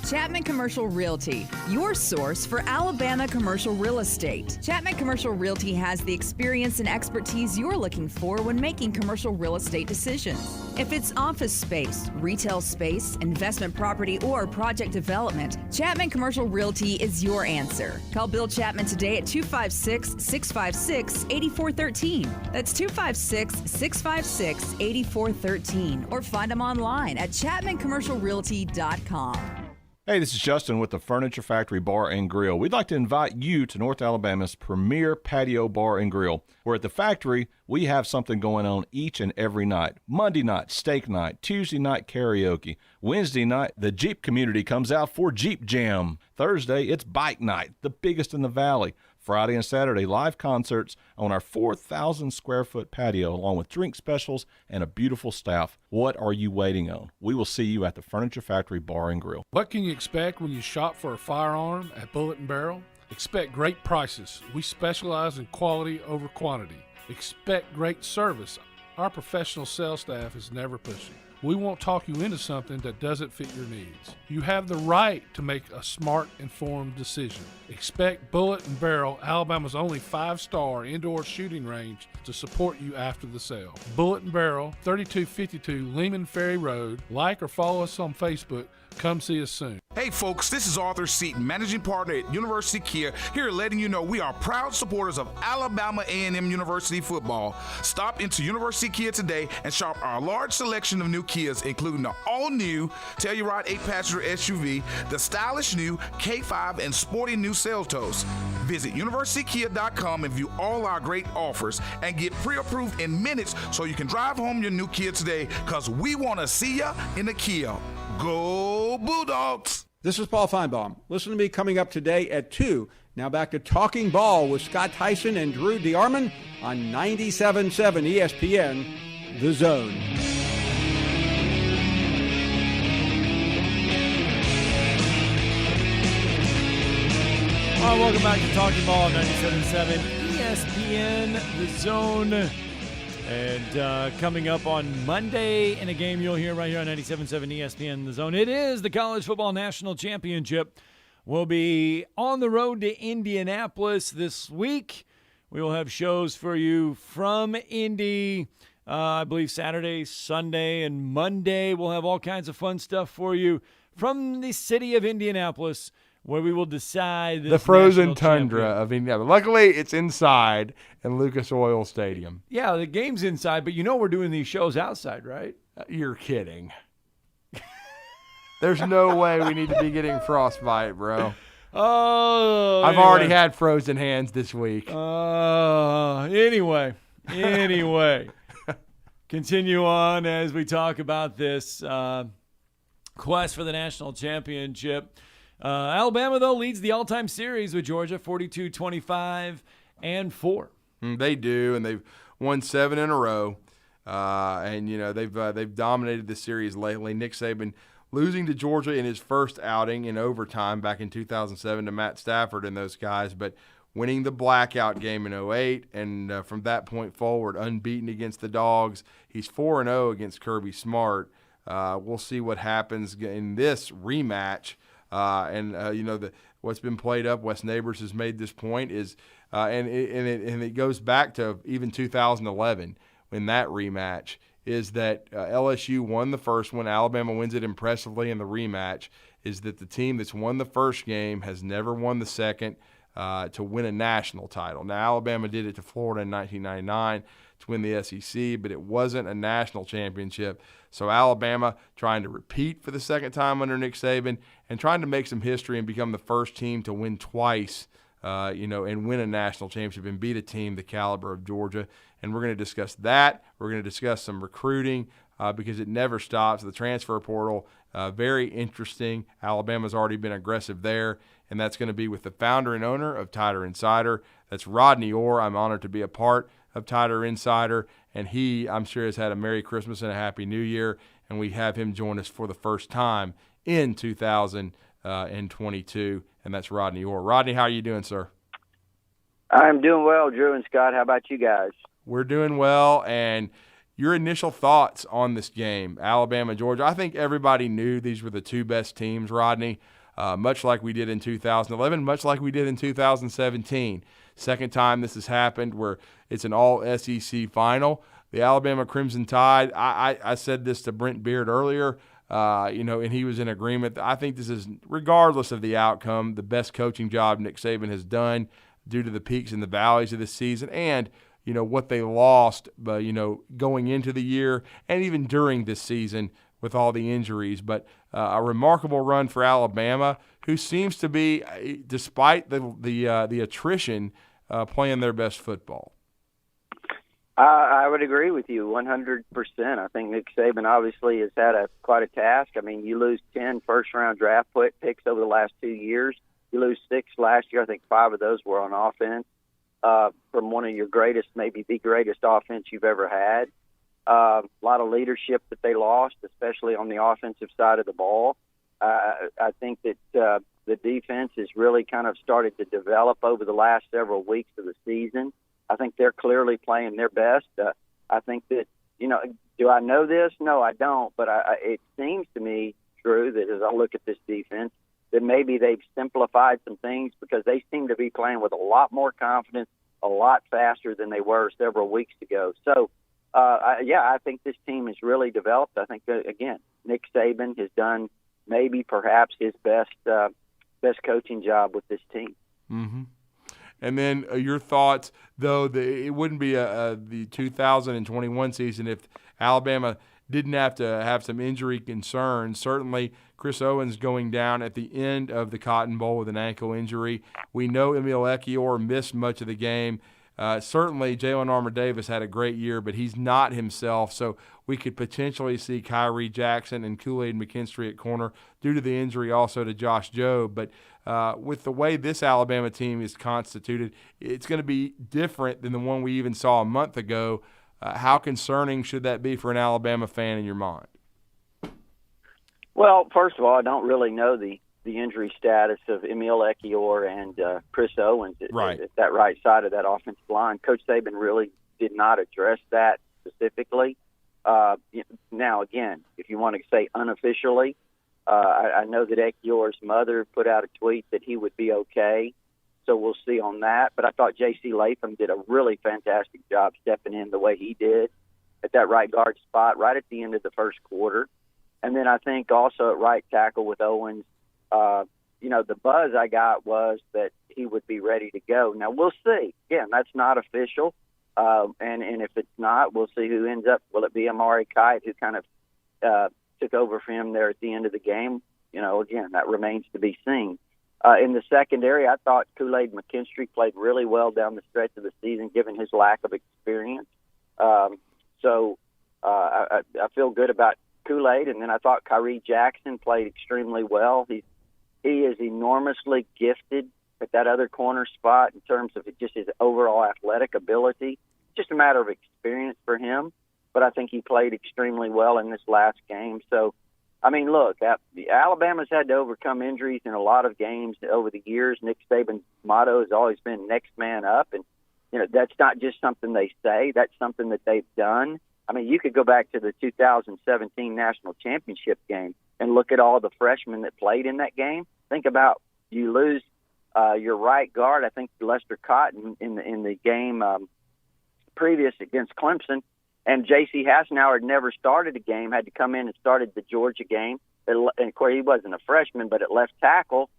Chapman Commercial Realty, your source for Alabama commercial real estate. Chapman Commercial Realty has the experience and expertise you're looking for when making commercial real estate decisions. If it's office space, retail space, investment property, or project development, Chapman Commercial Realty is your answer. Call Bill Chapman today at 256-656-8413. That's 256-656-8413. Or find him online at chapmancommercialrealty.com. Hey, this is Justin with the Furniture Factory Bar and Grill. We'd like to invite you to North Alabama's premier patio bar and grill, where at the factory, we have something going on each and every night. Monday night, steak night. Tuesday night, karaoke. Wednesday night, the Jeep community comes out for Jeep Jam. Thursday, it's bike night, the biggest in the valley. Friday and Saturday, live concerts on our 4,000 square foot patio, along with drink specials and a beautiful staff. What are you waiting on? We will see you at the Furniture Factory Bar and Grill. What can you expect when you shop for a firearm at Bullet and Barrel? Expect great prices. We specialize in quality over quantity. Expect great service. Our professional sales staff is never pushy. We won't talk you into something that doesn't fit your needs. You have the right to make a smart, informed decision. Expect Bullet and Barrel, Alabama's only 5-star indoor shooting range, to support you after the sale. Bullet and Barrel, 3252 Lehman Ferry Road. Like or follow us on Facebook. Come see us soon. Hey folks, this is Arthur Seaton, managing partner at University Kia, here letting you know we are proud supporters of Alabama A&M University football. Stop into University Kia today and shop our large selection of new Kias, including the all-new Telluride 8-passenger SUV, the stylish new K5, and sporty new Seltos. Visit universitykia.com and view all our great offers and get pre-approved in minutes so you can drive home your new Kia today, because we want to see ya in a Kia. Go Bulldogs! This is Paul Feinbaum. Listen to me coming up today at 2. Now back to Talking Ball with Scott Theisen and Drew DeArmond on 97.7 ESPN, The Zone. All right, welcome back to Talking Ball, 97.7 ESPN, The Zone. And coming up on Monday in a game you'll hear right here on 97.7 ESPN The Zone, it is the College Football National Championship. We'll be on the road to Indianapolis this week. We will have shows for you from Indy, I believe Saturday, Sunday, and Monday. We'll have all kinds of fun stuff for you from the city of Indianapolis, where we will decide this the frozen national tundra champion. of Indianapolis. Luckily, it's inside in Lucas Oil Stadium. Yeah, the game's inside, but you know we're doing these shows outside, right? You're kidding. There's no way we need to be getting frostbite, bro. Oh, I've already had frozen hands this week. Anyway. Continue on as we talk about this quest for the national championship. Alabama, though, leads the all-time series with Georgia, 42-25 and 4. They do, and they've won 7 in a row. And you know they've dominated the series lately. Nick Saban losing to Georgia in his first outing in overtime back in 2007 to Matt Stafford and those guys, but winning the blackout game in 2008, and from that point forward, unbeaten against the Dogs. He's 4-0 against Kirby Smart. We'll see what happens in this rematch. What's been played up, Wes Neighbors has made this point, is and it goes back to even 2011 in that rematch, is that LSU won the first one, Alabama wins it impressively in the rematch, is that the team that's won the first game has never won the second to win a national title. Now, Alabama did it to Florida in 1999 to win the SEC, but it wasn't a national championship. So Alabama trying to repeat for the second time under Nick Saban and trying to make some history and become the first team to win twice, and win a national championship and beat a team the caliber of Georgia. And we're going to discuss that. We're going to discuss some recruiting because it never stops. The transfer portal, very interesting. Alabama's already been aggressive there, and that's going to be with the founder and owner of Tider Insider. That's Rodney Orr. I'm honored to be a part of Tider Insider, and he, I'm sure, has had a Merry Christmas and a Happy New Year, and we have him join us for the first time in 2022, and that's Rodney Orr. Rodney, how are you doing, sir? I'm doing well, Drew and Scott. How about you guys? We're doing well, and your initial thoughts on this game, Alabama, Georgia. I think everybody knew these were the two best teams, Rodney, much like we did in 2011, much like we did in 2017. Second time this has happened where it's an all-SEC final. The Alabama Crimson Tide, I said this to Brent Beard earlier, and he was in agreement. I think this is, regardless of the outcome, the best coaching job Nick Saban has done due to the peaks and the valleys of this season and, what they lost, going into the year and even during this season with all the injuries. But a remarkable run for Alabama, who seems to be, despite the attrition, playing their best football. I would agree with you 100%. I think Nick Saban obviously has had quite a task. I mean, you lose 10 first-round draft picks over the last 2 years. You lose 6 last year. I think 5 of those were on offense from one of your greatest, maybe the greatest offense you've ever had. A lot of leadership that they lost, especially on the offensive side of the ball. I think that the defense has really kind of started to develop over the last several weeks of the season. I think they're clearly playing their best. I think that, do I know this? No, I don't. But it seems to me, Drew, that as I look at this defense, that maybe they've simplified some things because they seem to be playing with a lot more confidence, a lot faster than they were several weeks ago. So, I think this team has really developed. I think, again, Nick Saban has done maybe perhaps his best coaching job with this team. Mm-hmm. And then your thoughts, though, it wouldn't be the 2021 season if Alabama didn't have to have some injury concerns. Certainly, Chris Owens going down at the end of the Cotton Bowl with an ankle injury. We know Emil Ekiyor missed much of the game. Certainly, Jalen Armour-Davis had a great year, but he's not himself. So we could potentially see Kyrie Jackson and Kool-Aid McKinstry at corner due to the injury also to Josh Jobe. But with the way this Alabama team is constituted, it's going to be different than the one we even saw a month ago. How concerning should that be for an Alabama fan in your mind? Well, first of all, I don't really know the injury status of Emil Ekiyor and Chris Owens at that right side of that offensive line. Coach Saban really did not address that specifically. Now, again, if you want to say unofficially, I know that Ekiyor's mother put out a tweet that he would be okay, so we'll see on that. But I thought J.C. Latham did a really fantastic job stepping in the way he did at that right guard spot right at the end of the first quarter. And then I think also at right tackle with Owens, the buzz I got was that he would be ready to go. Now, we'll see. Again, that's not official. And if it's not, we'll see who ends up. Will it be Amari Kite, who kind of took over for him there at the end of the game? Again, that remains to be seen. In the secondary, I thought Kool-Aid McKinstry played really well down the stretch of the season, given his lack of experience. So I feel good about Kool-Aid. And then I thought Kyrie Jackson played extremely well. He is enormously gifted at that other corner spot in terms of just his overall athletic ability. Just a matter of experience for him. But I think he played extremely well in this last game. So, I mean, look, Alabama's had to overcome injuries in a lot of games over the years. Nick Saban's motto has always been next man up. And, that's not just something they say. That's something that they've done. I mean, you could go back to the 2017 National Championship game and look at all the freshmen that played in that game. Think about you lose your right guard, I think Lester Cotton in the game previous against Clemson, and J.C. Hassenauer had never started a game, had to come in and started the Georgia game. And of course, he wasn't a freshman, but at left tackle,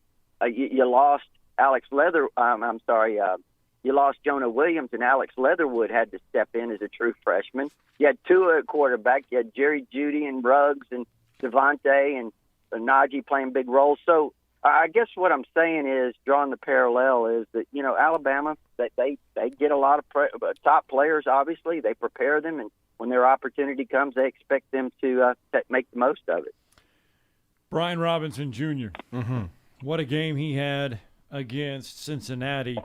you lost you lost Jonah Williams, and Alex Leatherwood had to step in as a true freshman. You had two at quarterback. You had Jerry Jeudy and Ruggs and Devontae and Najee playing big roles. So I guess what I'm saying is, drawing the parallel is that, Alabama, they get a lot of top players, obviously. They prepare them, and when their opportunity comes, they expect them to make the most of it. Brian Robinson Jr., what a game he had against Cincinnati.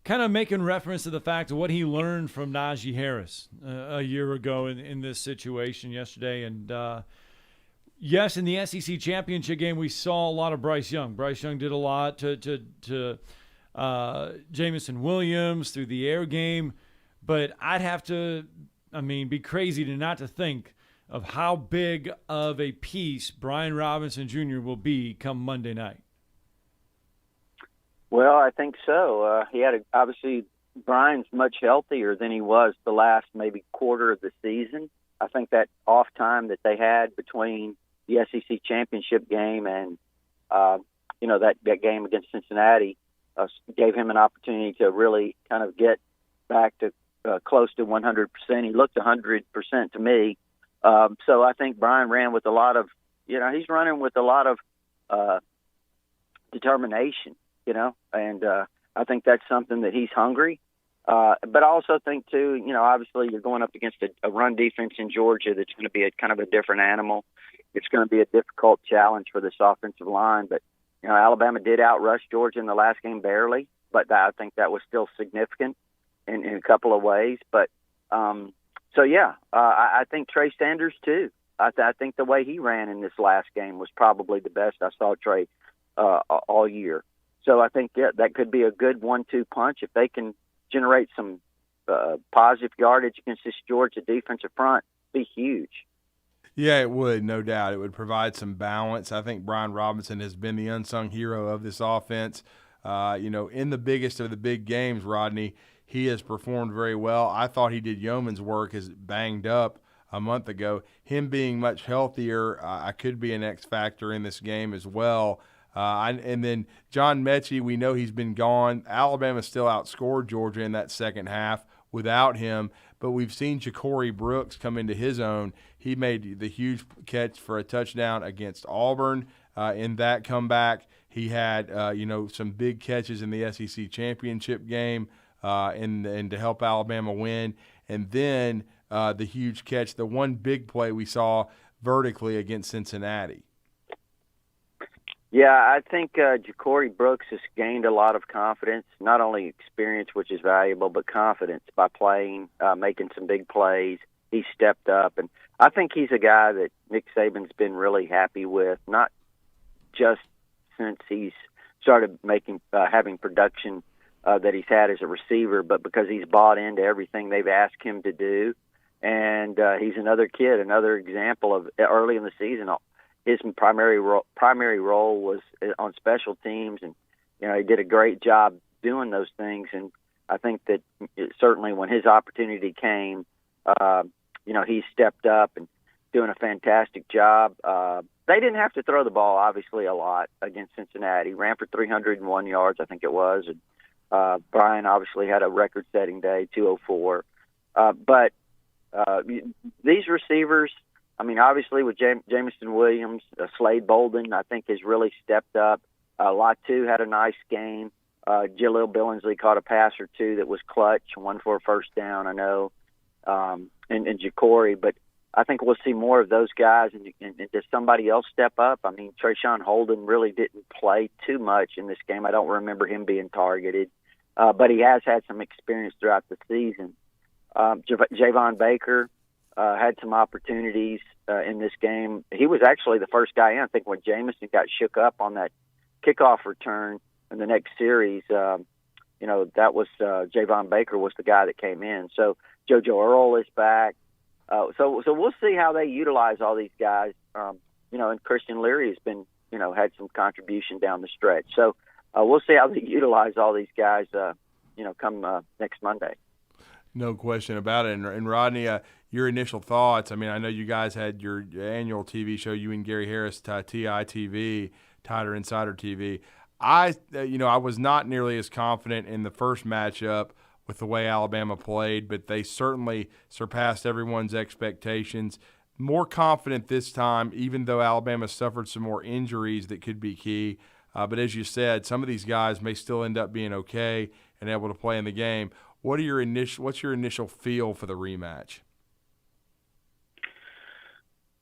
Kind of making reference to the fact of what he learned from Najee Harris a year ago in this situation yesterday. And, yes, in the SEC championship game, we saw a lot of Bryce Young. Bryce Young did a lot to Jamison Williams through the air game. But I'd have to, be crazy not to think of how big of a piece Brian Robinson Jr. will be come Monday night. Well, I think so. Obviously, Brian's much healthier than he was the last maybe quarter of the season. I think that off time that they had between the SEC championship game and, that game against Cincinnati gave him an opportunity to really kind of get back to close to 100%. He looked 100% to me. So I think Brian ran with a lot of, he's running with a lot of determination, and I think that's something that he's hungry. But I also think, too, obviously you're going up against a run defense in Georgia that's going to be a kind of a different animal. It's going to be a difficult challenge for this offensive line. But, Alabama did outrush Georgia in the last game barely, but I think that was still significant in a couple of ways. But, I think Trey Sanders, too. I think the way he ran in this last game was probably the best I saw Trey all year. So I think that could be a good 1-2 punch if they can generate some positive yardage against this Georgia defensive front. Be huge. Yeah, it would, no doubt. It would provide some balance. I think Brian Robinson has been the unsung hero of this offense. In the biggest of the big games, Rodney, he has performed very well. I thought he did yeoman's work as banged up a month ago. Him being much healthier, I could be an X factor in this game as well. And then John Mechie, we know he's been gone. Alabama still outscored Georgia in that second half without him, but we've seen Ja'Cory Brooks come into his own. He made the huge catch for a touchdown against Auburn in that comeback. He had, some big catches in the SEC championship game and to help Alabama win. And then the huge catch, the one big play we saw vertically against Cincinnati. Yeah, I think Ja'Cory Brooks has gained a lot of confidence, not only experience, which is valuable, but confidence by playing, making some big plays. He stepped up, and I think he's a guy that Nick Saban's been really happy with, not just since he's started having production that he's had as a receiver, but because he's bought into everything they've asked him to do. And he's another example of early in the season. His primary role was on special teams, and he did a great job doing those things. And I think that certainly when his opportunity came, he stepped up and doing a fantastic job. They didn't have to throw the ball obviously a lot against Cincinnati. Ran for 301 yards, I think it was. And Brian obviously had a record-setting day, 204. But these receivers. Obviously with Jamison Williams, Slade Bolden, I think has really stepped up. Latu had a nice game. Jaleel Billingsley caught a pass or two that was clutch, one for a first down, I know, and Ja'Cory. But I think we'll see more of those guys. And does somebody else step up? Trayshawn Holden really didn't play too much in this game. I don't remember him being targeted. But he has had some experience throughout the season. Javon Baker had some opportunities in this game. He was actually the first guy in. I think when Jamison got shook up on that kickoff return in the next series, that was Javon Baker was the guy that came in. So JoJo Earl is back. So we'll see how they utilize all these guys. And Christian Leary has been, had some contribution down the stretch. So we'll see how they utilize all these guys, come next Monday. No question about it. And Rodney, your initial thoughts. I know you guys had your annual TV show, you and Gary Harris, TITV, Tighter Insider TV. I was not nearly as confident in the first matchup with the way Alabama played, but they certainly surpassed everyone's expectations. More confident this time, even though Alabama suffered some more injuries that could be key. But as you said, some of these guys may still end up being okay and able to play in the game. What's your initial feel for the rematch?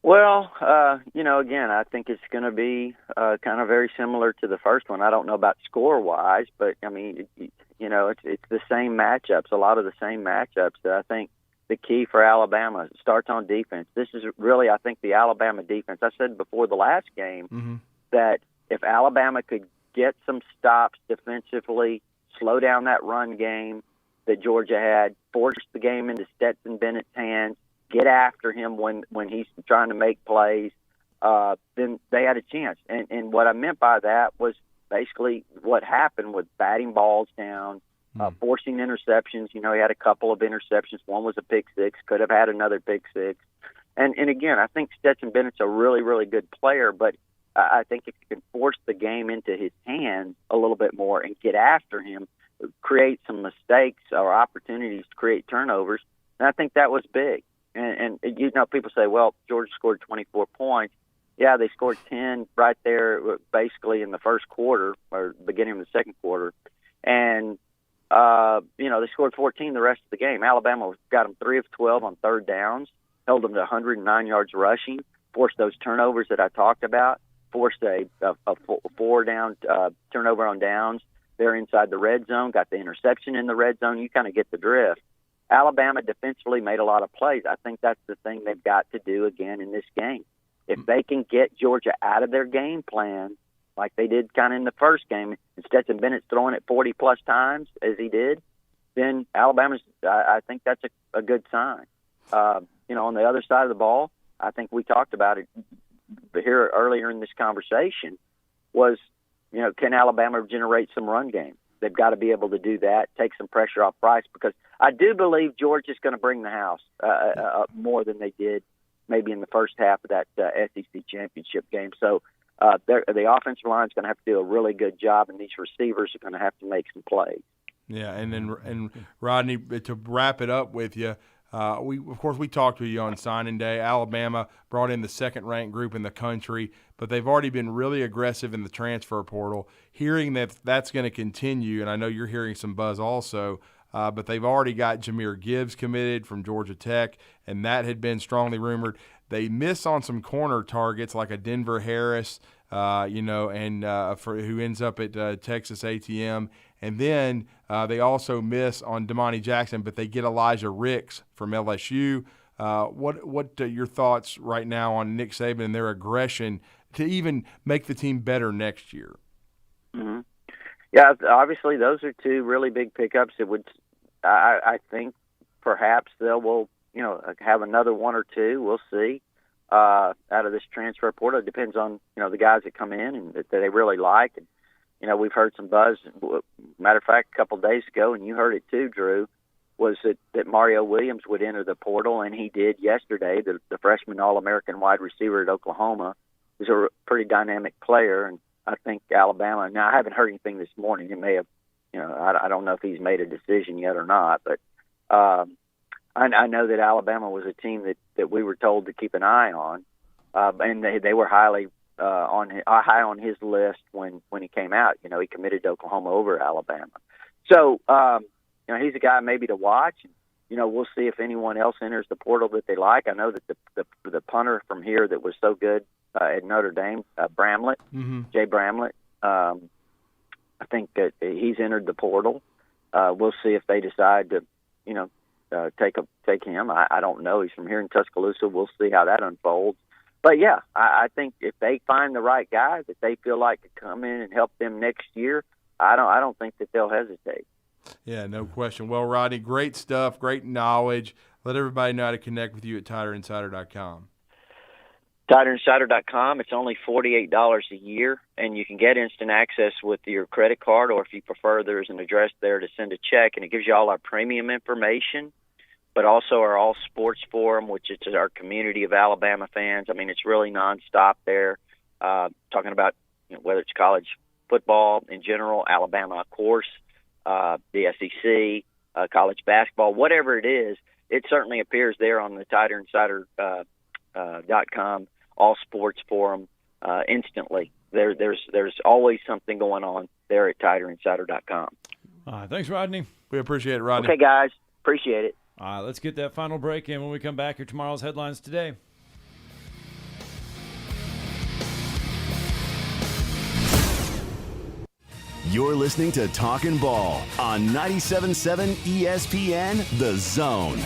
Well, again, I think it's going to be kind of very similar to the first one. I don't know about score-wise, but, it's the same matchups, a lot of the same matchups that I think the key for Alabama starts on defense. This is really, I think, the Alabama defense. I said before the last game that if Alabama could get some stops defensively, slow down that run game that Georgia had, force the game into Stetson Bennett's hands, get after him when he's trying to make plays, then they had a chance. And what I meant by that was basically what happened with batting balls down, forcing interceptions. He had a couple of interceptions. One was a pick six, could have had another pick six. And again, I think Stetson Bennett's a really, really good player, but I think if you can force the game into his hands a little bit more and get after him, create some mistakes or opportunities to create turnovers, and I think that was big. And people say, well, Georgia scored 24 points. Yeah, they scored 10 right there basically in the first quarter or beginning of the second quarter. And, they scored 14 the rest of the game. Alabama got them 3 of 12 on third downs, held them to 109 yards rushing, forced those turnovers that I talked about, forced a 4-down turnover on downs. They're inside the red zone, got the interception in the red zone. You kind of get the drift. Alabama defensively made a lot of plays. I think that's the thing they've got to do again in this game. If they can get Georgia out of their game plan, like they did kind of in the first game, and Stetson Bennett's throwing it 40-plus times, as he did, then Alabama's, I think that's a good sign. On the other side of the ball, I think we talked about it here earlier in this conversation, was, can Alabama generate some run game? They've got to be able to do that, take some pressure off Bryce, because I do believe Georgia's going to bring the house more than they did maybe in the first half of that SEC championship game. So the offensive line is going to have to do a really good job, and these receivers are going to have to make some plays. Yeah, and Rodney, to wrap it up with you, we talked to you on signing day. Alabama brought in the second-ranked group in the country, but they've already been really aggressive in the transfer portal. Hearing that that's going to continue, and I know you're hearing some buzz also, but they've already got Jahmyr Gibbs committed from Georgia Tech, and that had been strongly rumored. They miss on some corner targets like a Denver Harris, who ends up at Texas A&M. And then they also miss on Damani Jackson, but they get Elijah Ricks from LSU. What your thoughts right now on Nick Saban and their aggression to even make the team better next year? Mm-hmm. Yeah, obviously those are two really big pickups. I think perhaps will have another one or two. We'll see out of this transfer portal. It depends on the guys that come in and that they really like. And we've heard some buzz. Matter of fact, a couple of days ago, and you heard it too, Drew, was that Mario Williams would enter the portal, and he did yesterday. The freshman All-American wide receiver at Oklahoma is a pretty dynamic player, and I think Alabama. Now, I haven't heard anything this morning. It may have, I don't know if he's made a decision yet or not, but I know that Alabama was a team that we were told to keep an eye on, and they were high on his list when he came out. He committed to Oklahoma over Alabama. So, he's a guy maybe to watch. We'll see if anyone else enters the portal that they like. I know that the punter from here that was so good at Notre Dame, Bramlett, Jay Bramlett, I think that he's entered the portal. We'll see if they decide to, take him. I don't know. He's from here in Tuscaloosa. We'll see how that unfolds. But, yeah, I think if they find the right guy that they feel like could come in and help them next year, I don't think that they'll hesitate. Yeah, no question. Well, Rodney, great stuff, great knowledge. Let everybody know how to connect with you at TiderInsider.com. TiderInsider.com. It's only $48 a year, and you can get instant access with your credit card, or if you prefer, there's an address there to send a check, and it gives you all our premium information, but also our All Sports Forum, which is our community of Alabama fans. I mean, it's really nonstop there, talking about whether it's college football in general, Alabama, of course, the SEC, college basketball, whatever it is. It certainly appears there on the TiderInsider.com All Sports Forum instantly. There's always something going on there at TiderInsider.com. Thanks, Rodney. We appreciate it, Rodney. Okay, guys. Appreciate it. All right, let's get that final break in when we come back. Here tomorrow's headlines today. You're listening to Talkin Ball on 97.7 ESPN, The Zone.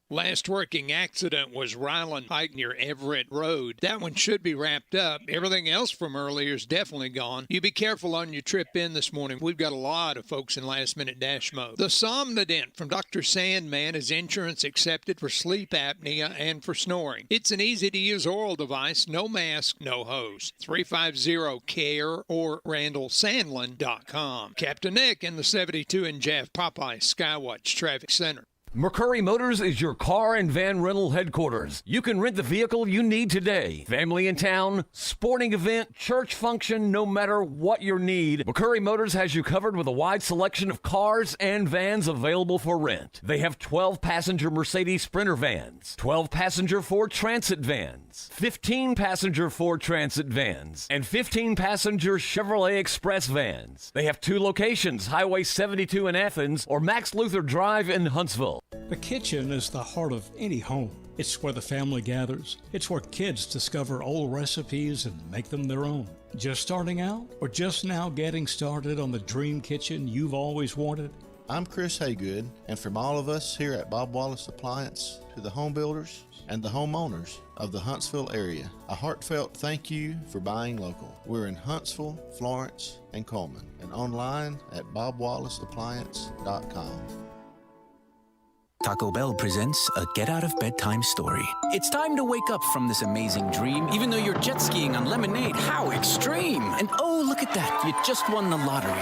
Last working accident was Ryland Pike near Everett Road. That one should be wrapped up. Everything else from earlier is definitely gone. You be careful on your trip in this morning. We've got a lot of folks in last-minute dash mode. The Somnodent from Dr. Sandman is insurance accepted for sleep apnea and for snoring. It's an easy-to-use oral device, no mask, no hose. 350-CARE or RandallSandlin.com. Captain Nick in the 72 and Jeff Popeye Skywatch Traffic Center. McCurry Motors is your car and van rental headquarters. You can rent the vehicle you need today. Family in town, sporting event, church function, no matter what your need, McCurry Motors has you covered with a wide selection of cars and vans available for rent. They have 12-passenger Mercedes Sprinter vans, 12-passenger Ford Transit vans, 15-passenger Ford Transit vans, and 15-passenger Chevrolet Express vans. They have 2 locations, Highway 72 in Athens or Max Luther Drive in Huntsville. The kitchen is the heart of any home. It's where the family gathers. It's where kids discover old recipes and make them their own. Just starting out or just now getting started on the dream kitchen you've always wanted? I'm Chris Haygood, and from all of us here at Bob Wallace Appliance to the home builders and the homeowners of the Huntsville area, a heartfelt thank you for buying local. We're in Huntsville, Florence, and Coleman, and online at bobwallaceappliance.com. Taco Bell presents a get-out-of-bedtime story. It's time to wake up from this amazing dream, even though you're jet skiing on lemonade. How extreme! And oh, look at that, you just won the lottery.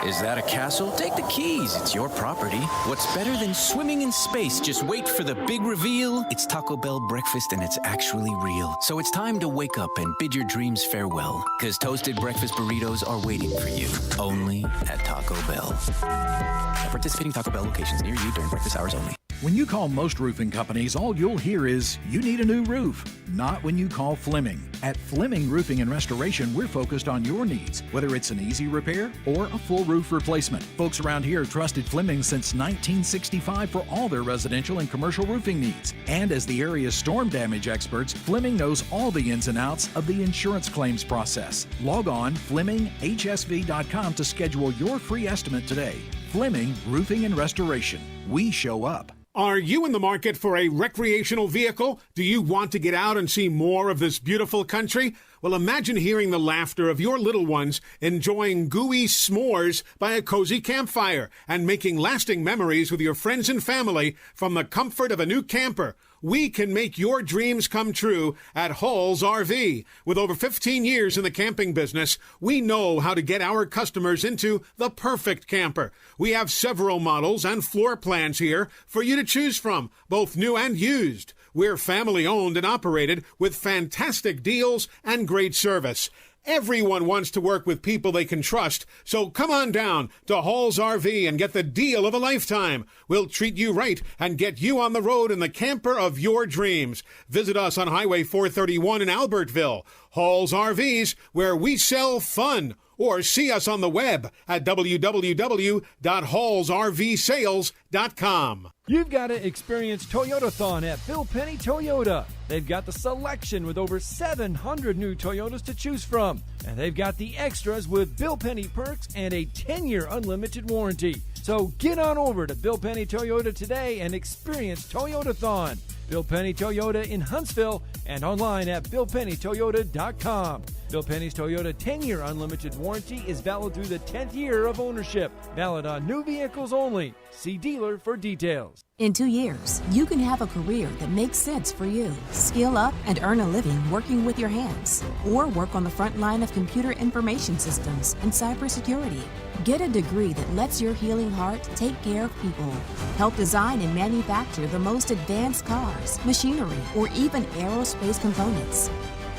Is that a castle? Take the keys, it's your property. What's better than swimming in space? Just wait for the big reveal. It's Taco Bell breakfast and it's actually real. So it's time to wake up and bid your dreams farewell, because toasted breakfast burritos are waiting for you, only at Taco Bell. At participating Taco Bell locations near you during breakfast hours only. When you call most roofing companies, all you'll hear is, you need a new roof. Not when you call Fleming. At Fleming Roofing and Restoration, we're focused on your needs, whether it's an easy repair or a full roof replacement. Folks around here have trusted Fleming since 1965 for all their residential and commercial roofing needs. And as the area's storm damage experts, Fleming knows all the ins and outs of the insurance claims process. Log on FlemingHSV.com to schedule your free estimate today. Fleming Roofing and Restoration. We show up. Are you in the market for a recreational vehicle? Do you want to get out and see more of this beautiful country? Well, imagine hearing the laughter of your little ones enjoying gooey s'mores by a cozy campfire and making lasting memories with your friends and family from the comfort of a new camper. We can make your dreams come true at Hall's RV. With over 15 years in the camping business, we know how to get our customers into the perfect camper. We have several models and floor plans here for you to choose from, both new and used. We're family owned and operated with fantastic deals and great service. Everyone wants to work with people they can trust, so come on down to Hall's RV and get the deal of a lifetime. We'll treat you right and get you on the road in the camper of your dreams. Visit us on Highway 431 in Albertville. Hall's RVs, where we sell fun. Or see us on the web at www.hallsrvsales.com. You've got to experience Toyotathon at Bill Penny Toyota. They've got the selection with over 700 new Toyotas to choose from. And they've got the extras with Bill Penny perks and a 10-year unlimited warranty. So get on over to Bill Penny Toyota today and experience Toyotathon. Bill Penny Toyota in Huntsville and online at BillPennyToyota.com. Bill Penny's Toyota 10-year unlimited warranty is valid through the 10th year of ownership. Valid on new vehicles only. See dealer for details. In 2 years, you can have a career that makes sense for you. Skill up and earn a living working with your hands. Or work on the front line of computer information systems and cybersecurity. Get a degree that lets your healing heart take care of people. Help design and manufacture the most advanced cars, machinery, or even aerospace components.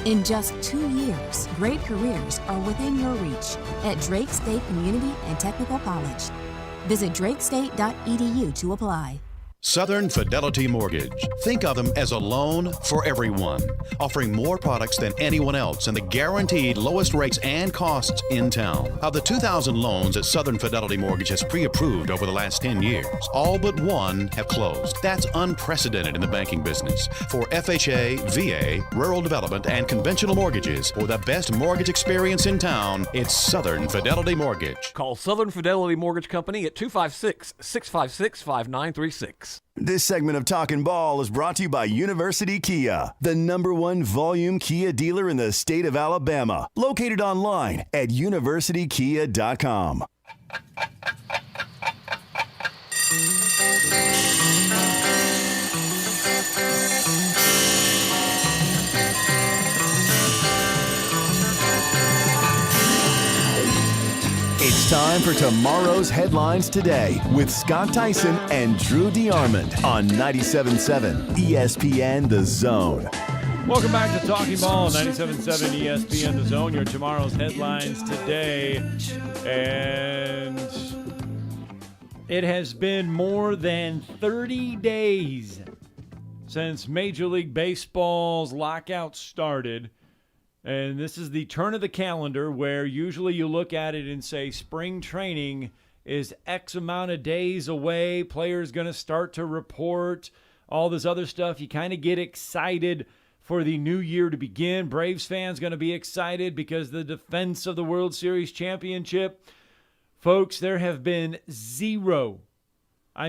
In just 2 years, great careers are within your reach at Drake State Community and Technical College. Visit drakestate.edu to apply. Southern Fidelity Mortgage. Think of them as a loan for everyone, offering more products than anyone else and the guaranteed lowest rates and costs in town. Of the 2,000 loans that Southern Fidelity Mortgage has pre-approved over the last 10 years, all but one have closed. That's unprecedented in the banking business. For FHA, VA, rural development, and conventional mortgages, for the best mortgage experience in town, it's Southern Fidelity Mortgage. Call Southern Fidelity Mortgage Company at 256-656-5936. This segment of Talkin Ball is brought to you by University Kia, the #1 volume Kia dealer in the state of Alabama. Located online at universitykia.com. It's time for tomorrow's headlines today with Scott Tyson and Drew DeArmond on 97.7 ESPN The Zone. Welcome back to Talkin Ball, 97.7 ESPN The Zone. Your tomorrow's headlines today. And it has been more than 30 days since Major League Baseball's lockout started. And this is the turn of the calendar where usually you look at it and say spring training is X amount of days away. Players going to start to report, all this other stuff. You kind of get excited for the new year to begin. Braves fans going to be excited because the defense of the World Series championship. Folks, there have been zero, I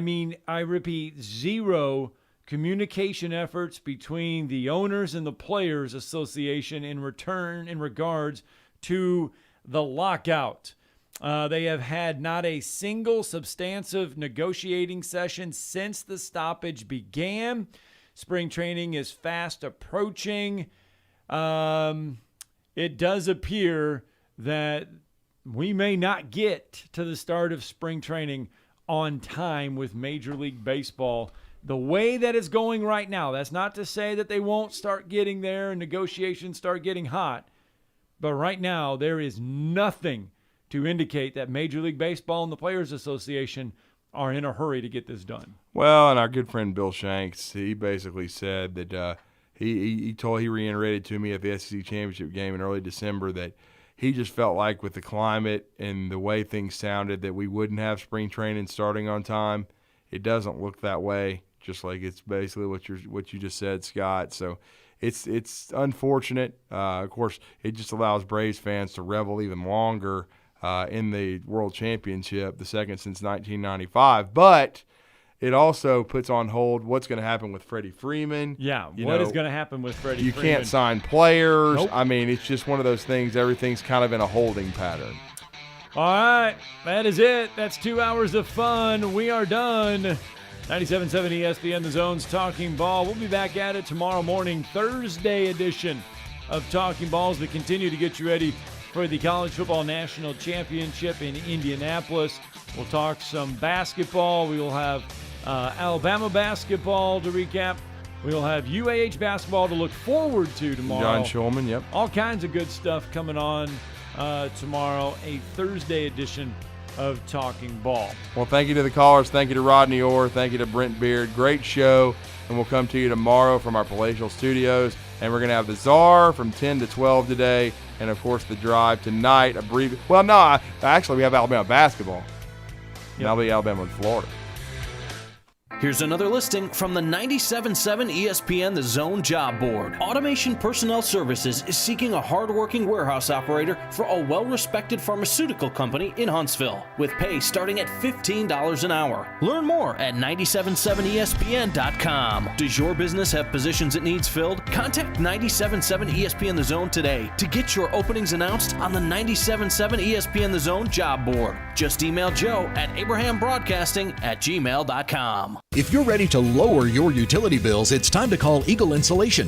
repeat, zero communication efforts between the owners and the Players Association in regards to the lockout. They have had not a single substantive negotiating session since the stoppage began. Spring training is fast approaching. It does appear that we may not get to the start of spring training on time with Major League Baseball. The way that it's going right now, that's not to say that they won't start getting there and negotiations start getting hot. But right now, there is nothing to indicate that Major League Baseball and the Players Association are in a hurry to get this done. Well, and our good friend Bill Shanks, he basically said that he reiterated to me at the SEC Championship game in early December that he just felt like with the climate and the way things sounded that we wouldn't have spring training starting on time. It doesn't look that way. Just like it's basically what you just said, Scott. So it's unfortunate. Of course, it just allows Braves fans to revel even longer in the World Championship, the second since 1995. But it also puts on hold what's going to happen with Freddie Freeman. Yeah, what is going to happen with Freddie Freeman? You can't sign players. Nope. I mean, it's just one of those things. Everything's kind of in a holding pattern. All right, that is it. That's 2 hours of fun. We are done. 97.7 ESPN, The Zone's Talking Ball. We'll be back at it tomorrow morning, Thursday edition of Talking Balls. We continue to get you ready for the College Football National Championship in Indianapolis. We'll talk some basketball. We will have Alabama basketball to recap. We will have UAH basketball to look forward to tomorrow. John Shulman, yep. All kinds of good stuff coming on tomorrow, a Thursday edition of Talking Ball. Well, thank you to the callers. Thank you to Rodney Orr. Thank you to Brent Beard. Great show. And we'll come to you tomorrow from our palatial studios. And we're going to have the Czar from 10 to 12 today. And, of course, the drive tonight. Actually, we have Alabama basketball. Yep. That'll be Alabama and Florida. Here's another listing from the 97.7 ESPN The Zone job board. Automation Personnel Services is seeking a hardworking warehouse operator for a well-respected pharmaceutical company in Huntsville, with pay starting at $15 an hour. Learn more at 977ESPN.com. Does your business have positions it needs filled? Contact 97.7 ESPN The Zone today to get your openings announced on the 97.7 ESPN The Zone job board. Just email Joe at abrahambroadcasting@gmail.com. If you're ready to lower your utility bills, it's time to call Eagle Insulation.